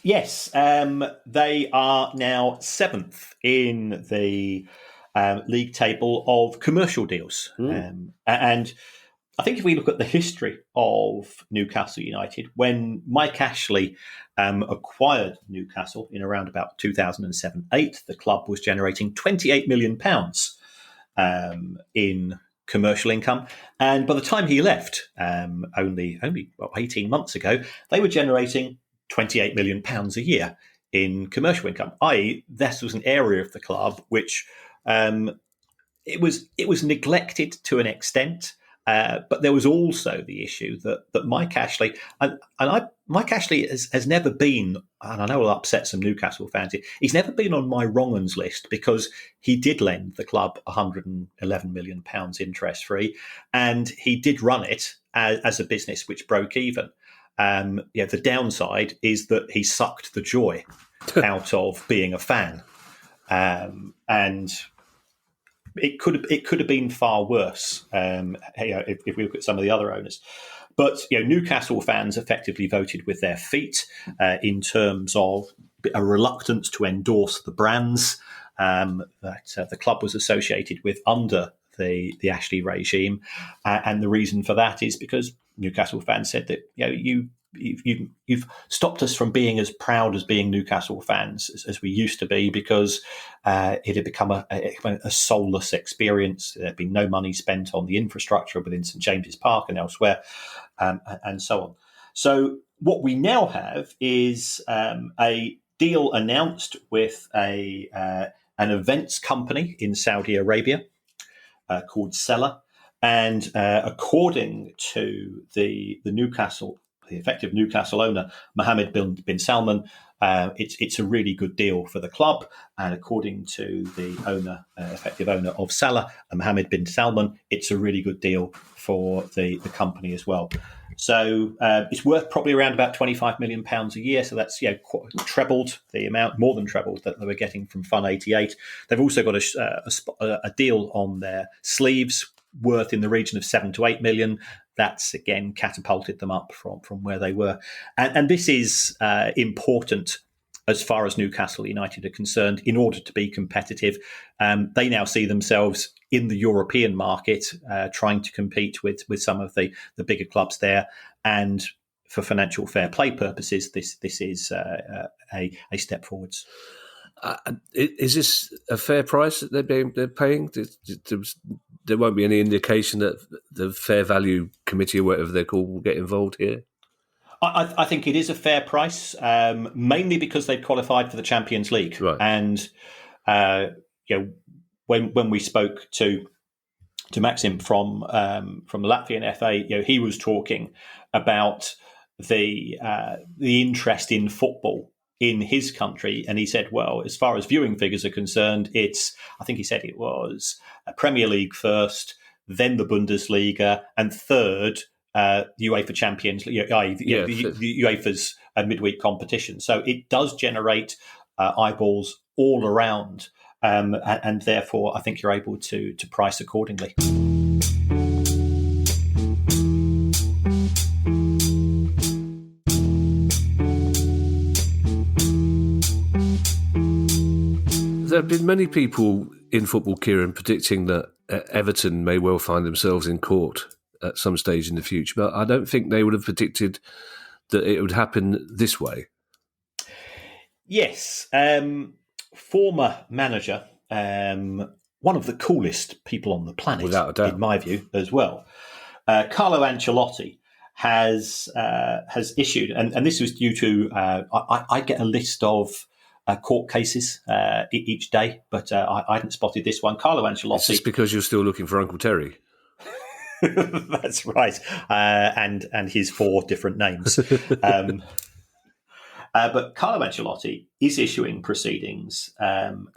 Yes, they are now 7th in the league table of commercial deals. And I think if we look at the history of Newcastle United, when Mike Ashley acquired Newcastle in around about 2007-8, the club was generating £28 million in commercial income. And by the time he left, only 18 months ago, they were generating £28 million a year in commercial income, i.e. this was an area of the club which it was neglected to an extent. But there was also the issue that Mike Ashley Mike Ashley has never been, and I know it'll upset some Newcastle fans, he's never been on my wrong uns list because he did lend the club £111 million interest free, and he did run it as a business which broke even. The downside is that he sucked the joy out of being a fan, and it could have been far worse. If we look at some of the other owners, but Newcastle fans effectively voted with their feet in terms of a reluctance to endorse the brands that the club was associated with under the Ashley regime, and the reason for that is because Newcastle fans said that you've stopped us from being as proud as being Newcastle fans as we used to be, because it had become a soulless experience. There had been no money spent on the infrastructure within St James's Park and elsewhere, and so on. So what we now have is a deal announced with an events company in Saudi Arabia called Seller, and according to the effective Newcastle owner, Mohammed bin Salman, it's a really good deal for the club. And according to the effective owner of Salah, Mohammed bin Salman, it's a really good deal for the company as well. So it's worth probably around about £25 million a year. So that's trebled the amount, more than trebled that they were getting from Fun 88. They've also got a deal on their sleeves worth in the region of 7 to 8 million. That's again catapulted them up from where they were, and this is important as far as Newcastle United are concerned. In order to be competitive, they now see themselves in the European market, trying to compete with some of the bigger clubs there. And for financial fair play purposes, this is a step forwards. Is this a fair price that they're paying? There won't be any indication that the Fair Value Committee or whatever they're called will get involved here? I think it is a fair price, mainly because they've qualified for the Champions League. Right. And when we spoke to Maxim from Latvian FA, he was talking about the interest in football in his country, and he said, well, as far as viewing figures are concerned, I think he said it was a Premier League first, then the Bundesliga, and third UEFA Champions League, the UEFA's midweek competition. So it does generate eyeballs all around, and therefore I think you're able to price accordingly. There have been many people in football, Kieran, predicting that Everton may well find themselves in court at some stage in the future, but I don't think they would have predicted that it would happen this way. Yes. Former manager, one of the coolest people on the planet, without a doubt, in my view, as well. Carlo Ancelotti has issued, and this was due to, I get a list of court cases each day, but I hadn't spotted this one. Carlo Ancelotti. Is this because you're still looking for Uncle Terry? That's right, and his 4 different names. But Carlo Ancelotti is issuing proceedings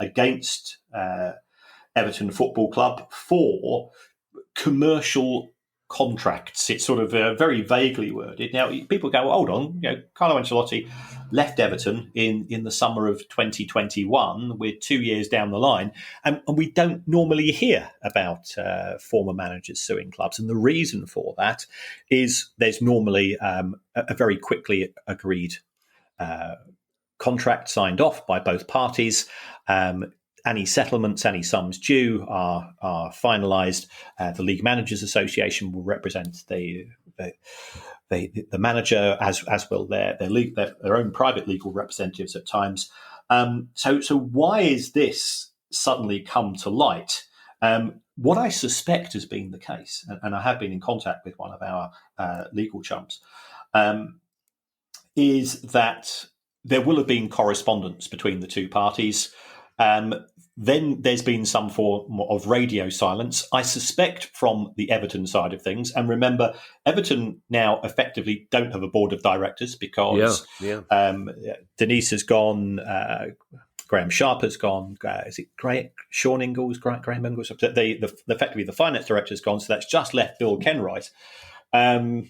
against Everton Football Club for commercial contracts. It's sort of very vaguely worded. Now, people go, well, hold on, Carlo Ancelotti left Everton in the summer of 2021. We're 2 years down the line, and we don't normally hear about former managers suing clubs. And the reason for that is there's normally a very quickly agreed contract signed off by both parties. Any settlements, any sums due are finalised. The League Managers Association will represent the manager, as will their own private legal representatives at times. So why is this suddenly come to light? What I suspect has been the case, and I have been in contact with one of our legal chums, is that there will have been correspondence between the two parties. Then there's been some form of radio silence, I suspect, from the Everton side of things. And remember, Everton now effectively don't have a board of directors because Denise has gone, Graham Sharp has gone, is it Sean Ingalls, Graham Ingalls? Effectively, the finance director has gone, so that's just left Bill Kenwright. And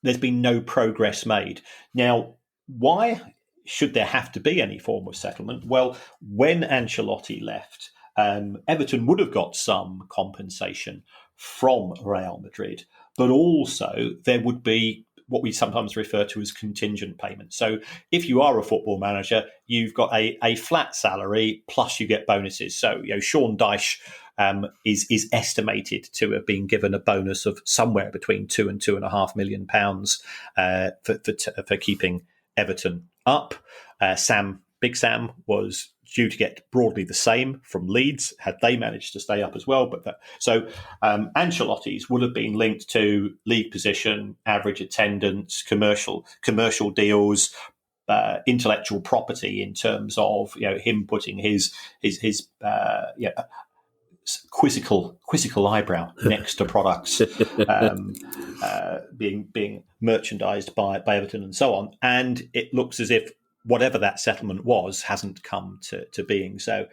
there's been no progress made. Now, why should there have to be any form of settlement? Well, when Ancelotti left, Everton would have got some compensation from Real Madrid, but also there would be what we sometimes refer to as contingent payments. So if you are a football manager, you've got a flat salary plus you get bonuses. So Sean Dyche is estimated to have been given a bonus of somewhere between £2 and £2.5 million for keeping Everton up. Big Sam was due to get broadly the same from Leeds had they managed to stay up as well. So Ancelotti's would have been linked to league position, average attendance, commercial deals, intellectual property in terms of him putting his quizzical eyebrow next to products being merchandised by Everton and so on. And it looks as if whatever that settlement was hasn't come to being. So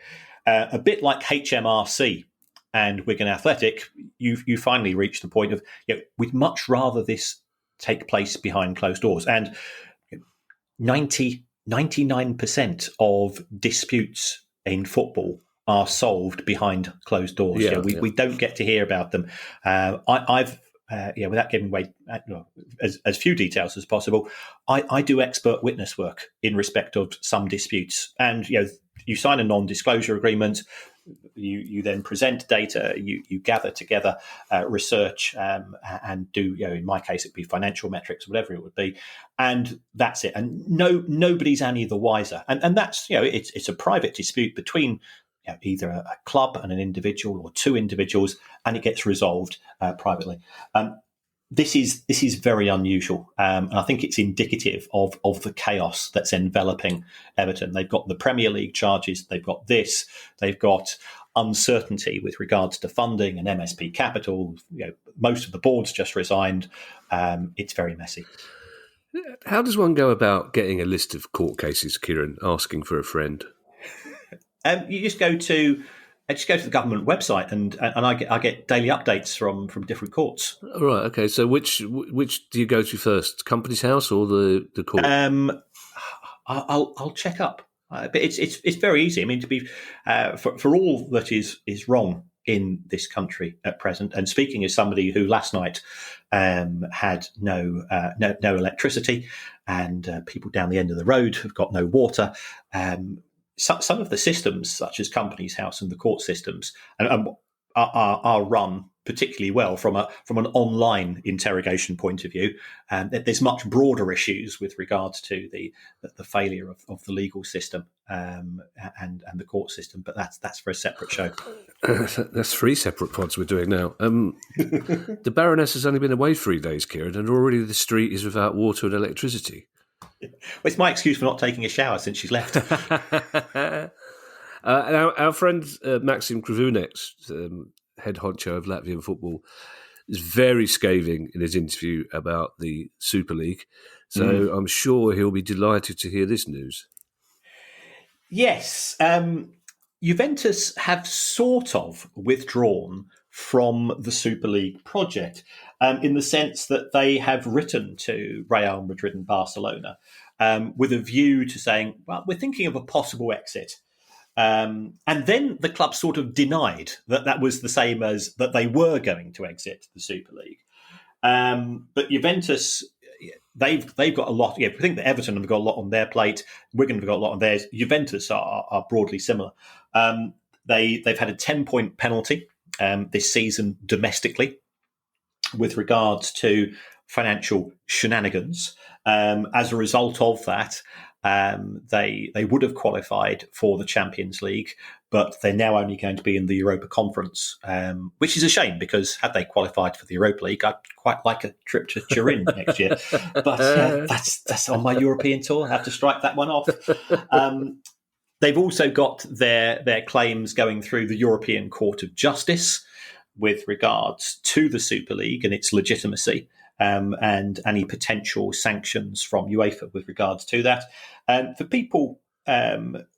a bit like HMRC and Wigan Athletic, you finally reach the point of we'd much rather this take place behind closed doors. And 99% of disputes in football are solved behind closed doors. We don't get to hear about them. I've without giving away as few details as possible, I do expert witness work in respect of some disputes. And you sign a non-disclosure agreement, you then present data, you gather together research and do, in my case, it'd be financial metrics, whatever it would be, and that's it. And nobody's any the wiser. And that's it's a private dispute between either a club and an individual or two individuals, and it gets resolved privately. This is very unusual, and I think it's indicative of the chaos that's enveloping Everton. They've got the Premier League charges, they've got this, they've got uncertainty with regards to funding and MSP capital. Most of the board's just resigned. It's very messy. How does one go about getting a list of court cases, Kieran, asking for a friend? You just go to I just go to the government website and I get daily updates from different courts. Right. Okay. So which do you go to first, Companies House or the court? I'll check up, but it's very easy. I mean, to be for all that is wrong in this country at present. And speaking as somebody who last night had no electricity, and people down the end of the road have got no water. Some of the systems, such as Companies House and the court systems, are run particularly well from an online interrogation point of view. There's much broader issues with regards to the failure of the legal system and the court system, but that's for a separate show. That's 3 separate pods we're doing now. The Baroness has only been away 3 days, Kieran, and already the street is without water and electricity. Well, it's my excuse for not taking a shower since she's left. Our friend Maxim Krivuneks, head honcho of Latvian football, is very scathing in his interview about the Super League. So I'm sure he'll be delighted to hear this news. Yes. Juventus have sort of withdrawn from the Super League project in the sense that they have written to Real Madrid and Barcelona with a view to saying, well, we're thinking of a possible exit. And then the club sort of denied that was the same as that they were going to exit the Super League. But Juventus, they've got a lot. Yeah, I think that Everton have got a lot on their plate. Wigan have got a lot on theirs. Juventus are broadly similar. They've had a 10-point penalty this season domestically with regards to financial shenanigans. As a result of that, they would have qualified for the Champions League, but they're now only going to be in the Europa Conference, which is a shame because had they qualified for the Europa League, I'd quite like a trip to Turin next year. But that's on my European tour. I have to strike that one off. They've also got their claims going through the European Court of Justice with regards to the Super League and its legitimacy. And any potential sanctions from UEFA with regards to that. For people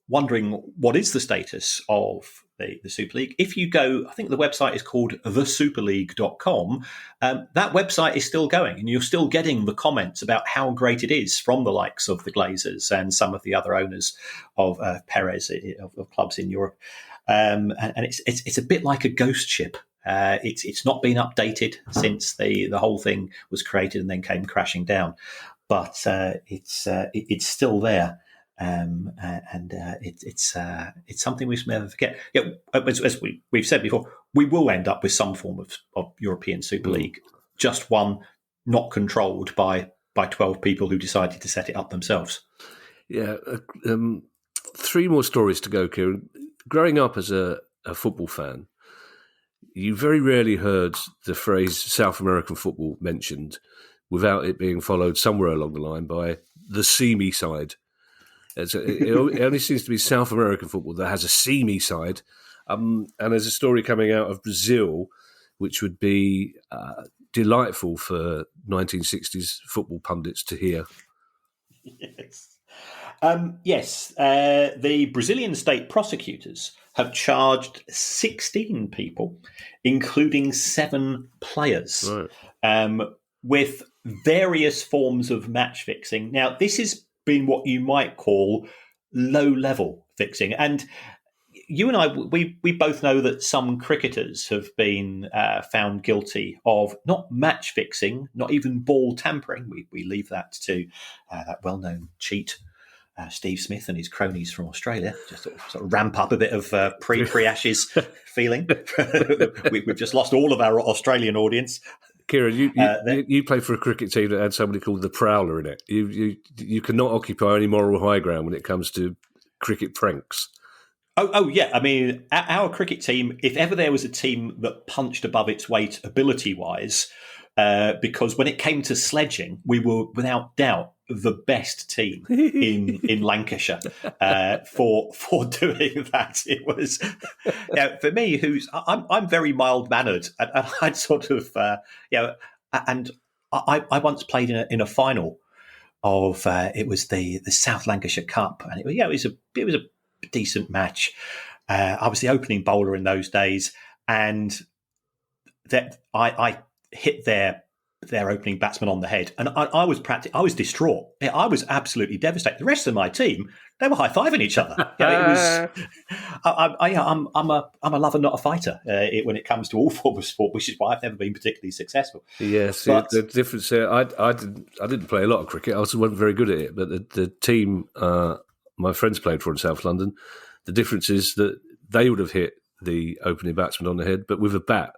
wondering what is the status of the Super League, if you go, I think the website is called thesuperleague.com, that website is still going and you're still getting the comments about how great it is from the likes of the Glazers and some of the other owners of Perez, of clubs in Europe. And it's a bit like a ghost ship. It's not been updated since the whole thing was created and then came crashing down, but it's still there, and it's something we should never forget. Yeah, as we've said before, we will end up with some form of European Super League, just one not controlled by 12 people who decided to set it up themselves. Yeah, 3 more stories to go, Kieran. Growing up as a football fan, you very rarely heard the phrase South American football mentioned without it being followed somewhere along the line by the seamy side. It only seems to be South American football that has a seamy side. And there's a story coming out of Brazil, which would be delightful for 1960s football pundits to hear. Yes. The Brazilian state prosecutors have charged 16 people, including 7 players, with various forms of match fixing. Now, this has been what you might call low-level fixing. And you and I, we both know that some cricketers have been found guilty of not match fixing, not even ball tampering. We leave that to that well-known cheat, Steve Smith and his cronies from Australia, just sort of ramp up a bit of pre-Ashes feeling. We've just lost all of our Australian audience. Kieran, you play for a cricket team that had somebody called the Prowler in it. You cannot occupy any moral high ground when it comes to cricket pranks. Oh yeah. I mean, our cricket team, if ever there was a team that punched above its weight ability-wise, because when it came to sledging, we were without doubt the best team in Lancashire for doing that. It was for me, I'm very mild mannered, and I'd sort of and I once played in a final of it was the South Lancashire Cup, and it was a decent match. I was the opening bowler in those days, and that I hit their opening batsman on the head, and I was distraught. I was absolutely devastated. The rest of my team, they were high fiving each other. It was. I'm a lover, not a fighter, when it comes to all forms of sport, which is why I've never been particularly successful. Yes, but the difference there. I didn't play a lot of cricket. I wasn't very good at it, but the team my friends played for in South London. The difference is that they would have hit the opening batsman on the head, but with a bat.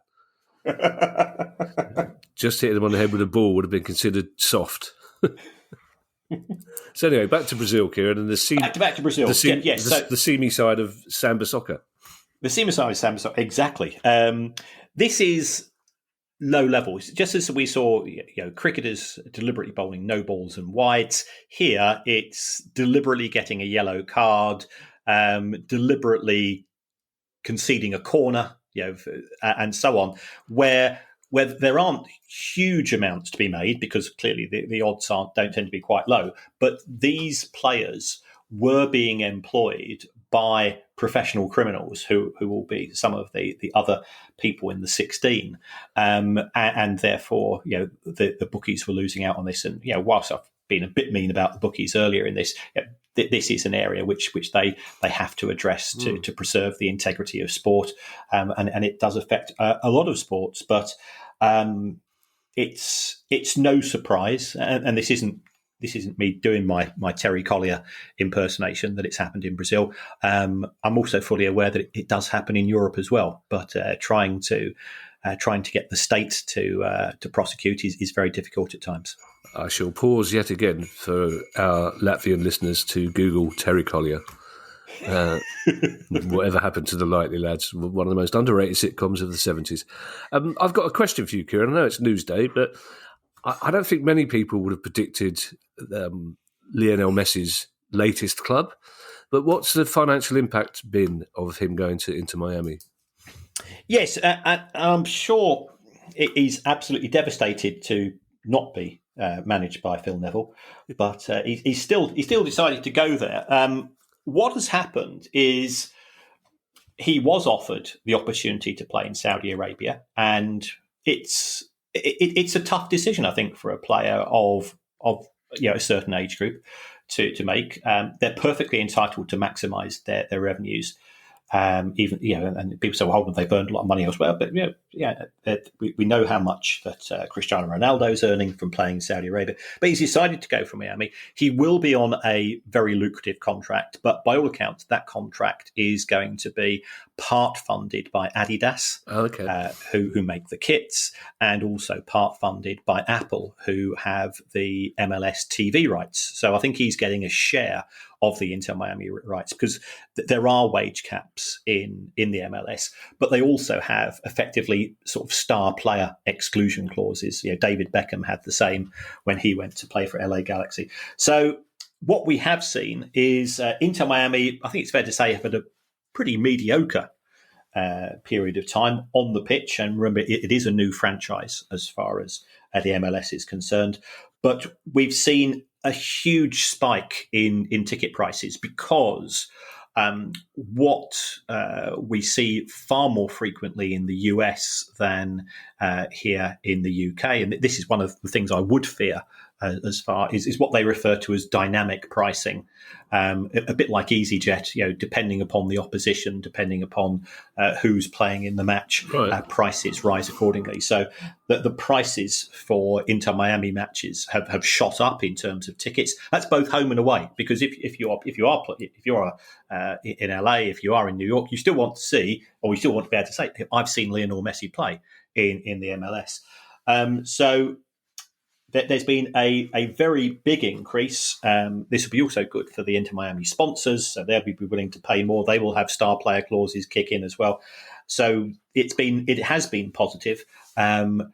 Just hitting him on the head with a ball would have been considered soft. So anyway, back to Brazil, Kieran, and back to Brazil. The seamy side of Samba soccer. The seamy side of Samba soccer, exactly. This is low level, just as we saw. Cricketers deliberately bowling no balls and wides. Here, it's deliberately getting a yellow card, deliberately conceding a corner, and so on, where there aren't huge amounts to be made because clearly the odds don't tend to be quite low. But these players were being employed by professional criminals who will be some of the other people in the 16. And therefore, the bookies were losing out on this. And, whilst I've been a bit mean about the bookies earlier in this, this is an area which they have to address to preserve the integrity of sport, and it does affect a lot of sports. But it's no surprise, and this isn't me doing my Terry Collier impersonation that it's happened in Brazil. I'm also fully aware that it does happen in Europe as well. But trying to get the state to prosecute is very difficult at times. I shall pause yet again for our Latvian listeners to Google Terry Collier. Whatever happened to the Lightly Lads, one of the most underrated sitcoms of the 70s. I've got a question for you, Kieran. I know it's Newsday, but I don't think many people would have predicted Lionel Messi's latest club. But what's the financial impact been of him going to Inter Miami? Yes, I'm sure he's absolutely devastated to not be managed by Phil Neville, but he still decided to go there. What has happened is he was offered the opportunity to play in Saudi Arabia, and it's a tough decision, I think, for a player of a certain age group to make. They're perfectly entitled to maximise their revenues. Even and people say, well, hold on, they've earned a lot of money elsewhere, but we know how much that Cristiano Ronaldo's earning from playing in Saudi Arabia. But he's decided to go from Miami. He will be on a very lucrative contract, but by all accounts, that contract is going to be part funded by Adidas, who make the kits, and also part funded by Apple, who have the MLS TV rights. So I think he's getting a share of the Inter Miami rights, because there are wage caps in the MLS, but they also have effectively sort of star player exclusion clauses. David Beckham had the same when he went to play for LA Galaxy. So what we have seen is Inter Miami, I think it's fair to say, have had a pretty mediocre period of time on the pitch. And remember, it is a new franchise as far as the MLS is concerned. But we've seen a huge spike in ticket prices because what we see far more frequently in the US than here in the UK, and this is one of the things I would fear as far is what they refer to as dynamic pricing, a bit like EasyJet. Depending upon the opposition, depending upon who's playing in the match, right, prices rise accordingly. So the prices for Inter Miami matches have shot up in terms of tickets. That's both home and away, because if you are in LA, if you are in New York, you still want to see, or you still want to be able to say, I've seen Lionel Messi play in the MLS. So there's been a very big increase. This will be also good for the Inter Miami sponsors, so they'll be willing to pay more. They will have star player clauses kick in as well. So it has been positive. Lionel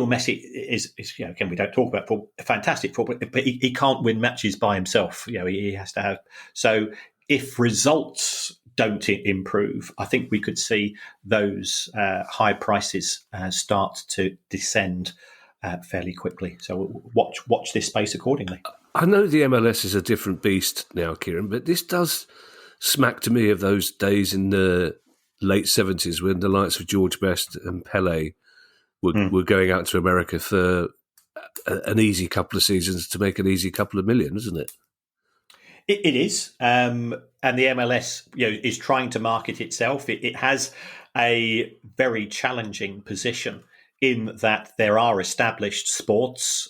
Messi is again, we don't talk about football, fantastic football, but he can't win matches by himself. He has to have. So if results don't improve, I think we could see those high prices start to descend fairly quickly. So watch this space accordingly. I know the MLS is a different beast now, Kieran, but this does smack to me of those days in the late 70s when the likes of George Best and Pele were going out to America for an easy couple of seasons to make an easy couple of million, isn't it? It is, and the MLS, is trying to market itself. It has a very challenging position in that there are established sports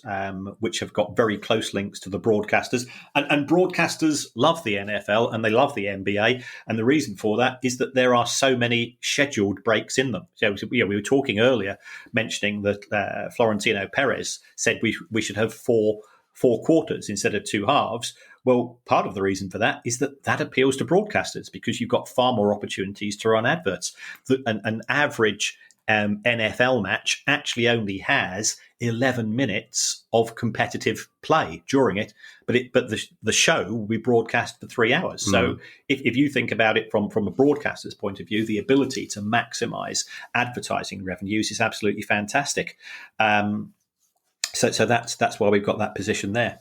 which have got very close links to the broadcasters, and broadcasters love the NFL and they love the NBA, and the reason for that is that there are so many scheduled breaks in them. So we were talking earlier, mentioning that Florentino Perez said we should have four quarters instead of two halves. Well, part of the reason for that is that appeals to broadcasters because you've got far more opportunities to run adverts. An average NFL match actually only has 11 minutes of competitive play during it, but the show will be broadcast for 3 hours. So if you think about it from a broadcaster's point of view, the ability to maximise advertising revenues is absolutely fantastic. So that's why we've got that position there.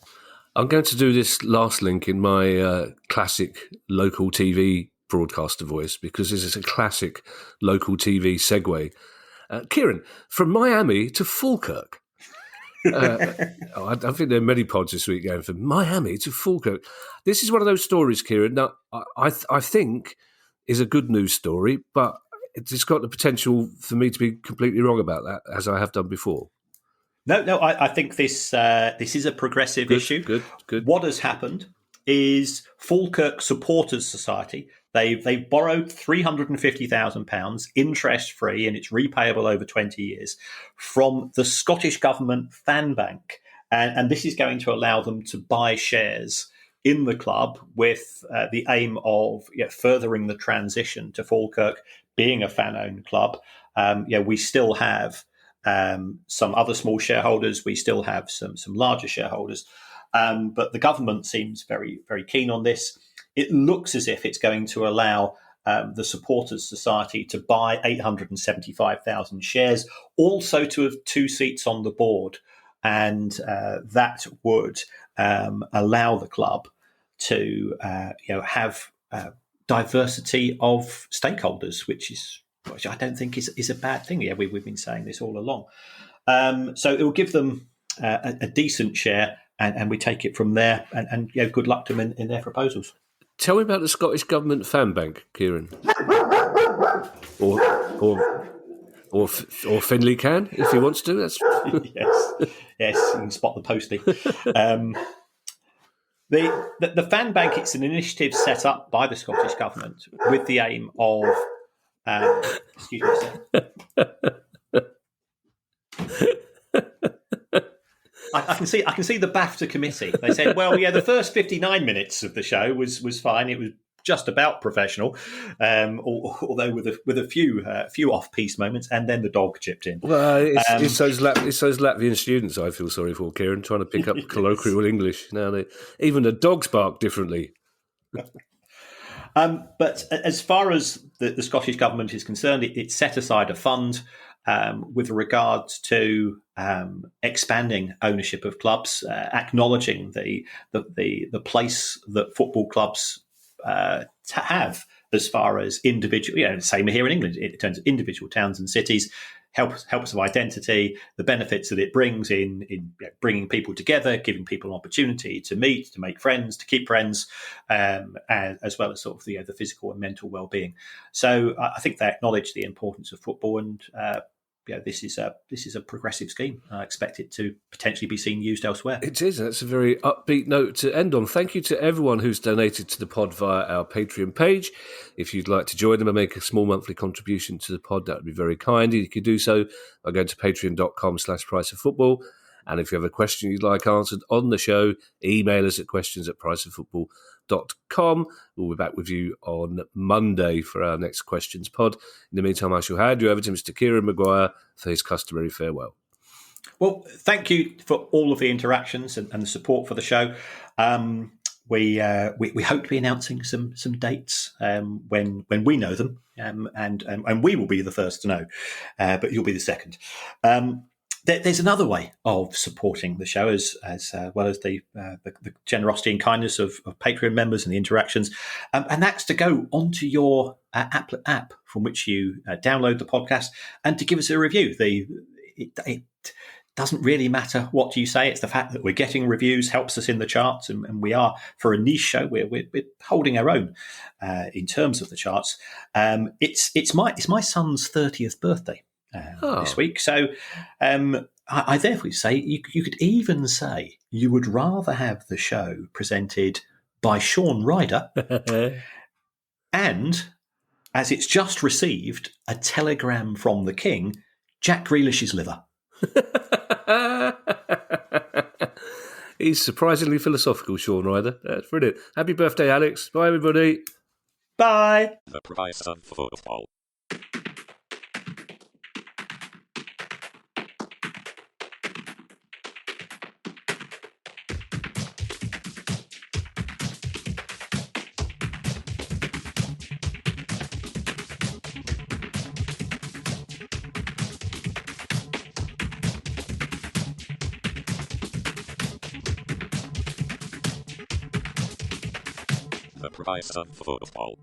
I'm going to do this last link in my classic local TV broadcaster voice because this is a classic local TV segue. Kieran, from Miami to Falkirk. I think there are many pods this week going from Miami to Falkirk. This is one of those stories, Kieran, that I think is a good news story, but it's got the potential for me to be completely wrong about that, as I have done before. No, I think this is a progressive issue. Good. What has happened is Falkirk Supporters Society, they've borrowed £350,000 interest-free, and it's repayable over 20 years, from the Scottish Government Fan Bank. And this is going to allow them to buy shares in the club with the aim of furthering the transition to Falkirk being a fan-owned club. We still have some other small shareholders. We still have some larger shareholders. But the government seems very, very keen on this. It looks as if it's going to allow the Supporters Society to buy 875,000 shares, also to have 2 seats on the board. And that would allow the club to have diversity of stakeholders, which I don't think is a bad thing. Yeah, we've been saying this all along. So it will give them a decent share, and we take it from there. And good luck to them in their proposals. Tell me about the Scottish Government Fan Bank, Kieran. Or Finley can, if he wants to. That's yes, you can spot the postie. The Fan Bank, it's an initiative set up by the Scottish Government with the aim of excuse me, sir. I can see the BAFTA committee. They said, well, the first 59 minutes of the show was fine. It was just about professional, although with a few off-piece moments, and then the dog chipped in. Well, it's those Latvian students I feel sorry for, Kieran, trying to pick up colloquial English. Now even the dogs bark differently. But as far as the Scottish Government is concerned, it set aside a fund with regards to expanding ownership of clubs, acknowledging the place that football clubs have as far as individual, same here in England, in terms of individual towns and cities, helps of identity, the benefits that it brings in bringing people together, giving people an opportunity to meet, to make friends, to keep friends, as well as sort of the physical and mental well-being. So I think they acknowledge the importance of football, and this is a progressive scheme. I expect it to potentially be seen used elsewhere. It is. That's a very upbeat note to end on. Thank you to everyone who's donated to the pod via our Patreon page. If you'd like to join them and make a small monthly contribution to the pod, that would be very kind. You could do so by going to patreon.com/priceoffootball. And if you have a question you'd like answered on the show, email us at questions@priceoffootball.com. We'll be back with you on Monday for our next questions pod. In the meantime, I shall hand you over to Mr. Kieran Maguire for his customary farewell. Well, thank you for all of the interactions and the support for the show. We hope to be announcing some dates when we know them, and we will be the first to know, but you'll be the second. There's another way of supporting the show, as well as the generosity and kindness of Patreon members and the interactions, and that's to go onto your app from which you download the podcast and to give us a review. It doesn't really matter what you say. It's the fact that we're getting reviews helps us in the charts, and we are, for a niche show, we're holding our own in terms of the charts. It's my son's 30th birthday this week, so I therefore say you could even say you would rather have the show presented by Sean Ryder, and as it's just received a telegram from the King, Jack Grealish's liver. He's surprisingly philosophical, Sean Ryder. That's brilliant. Happy birthday, Alex. Bye, everybody. Bye. The price of football. The price of football.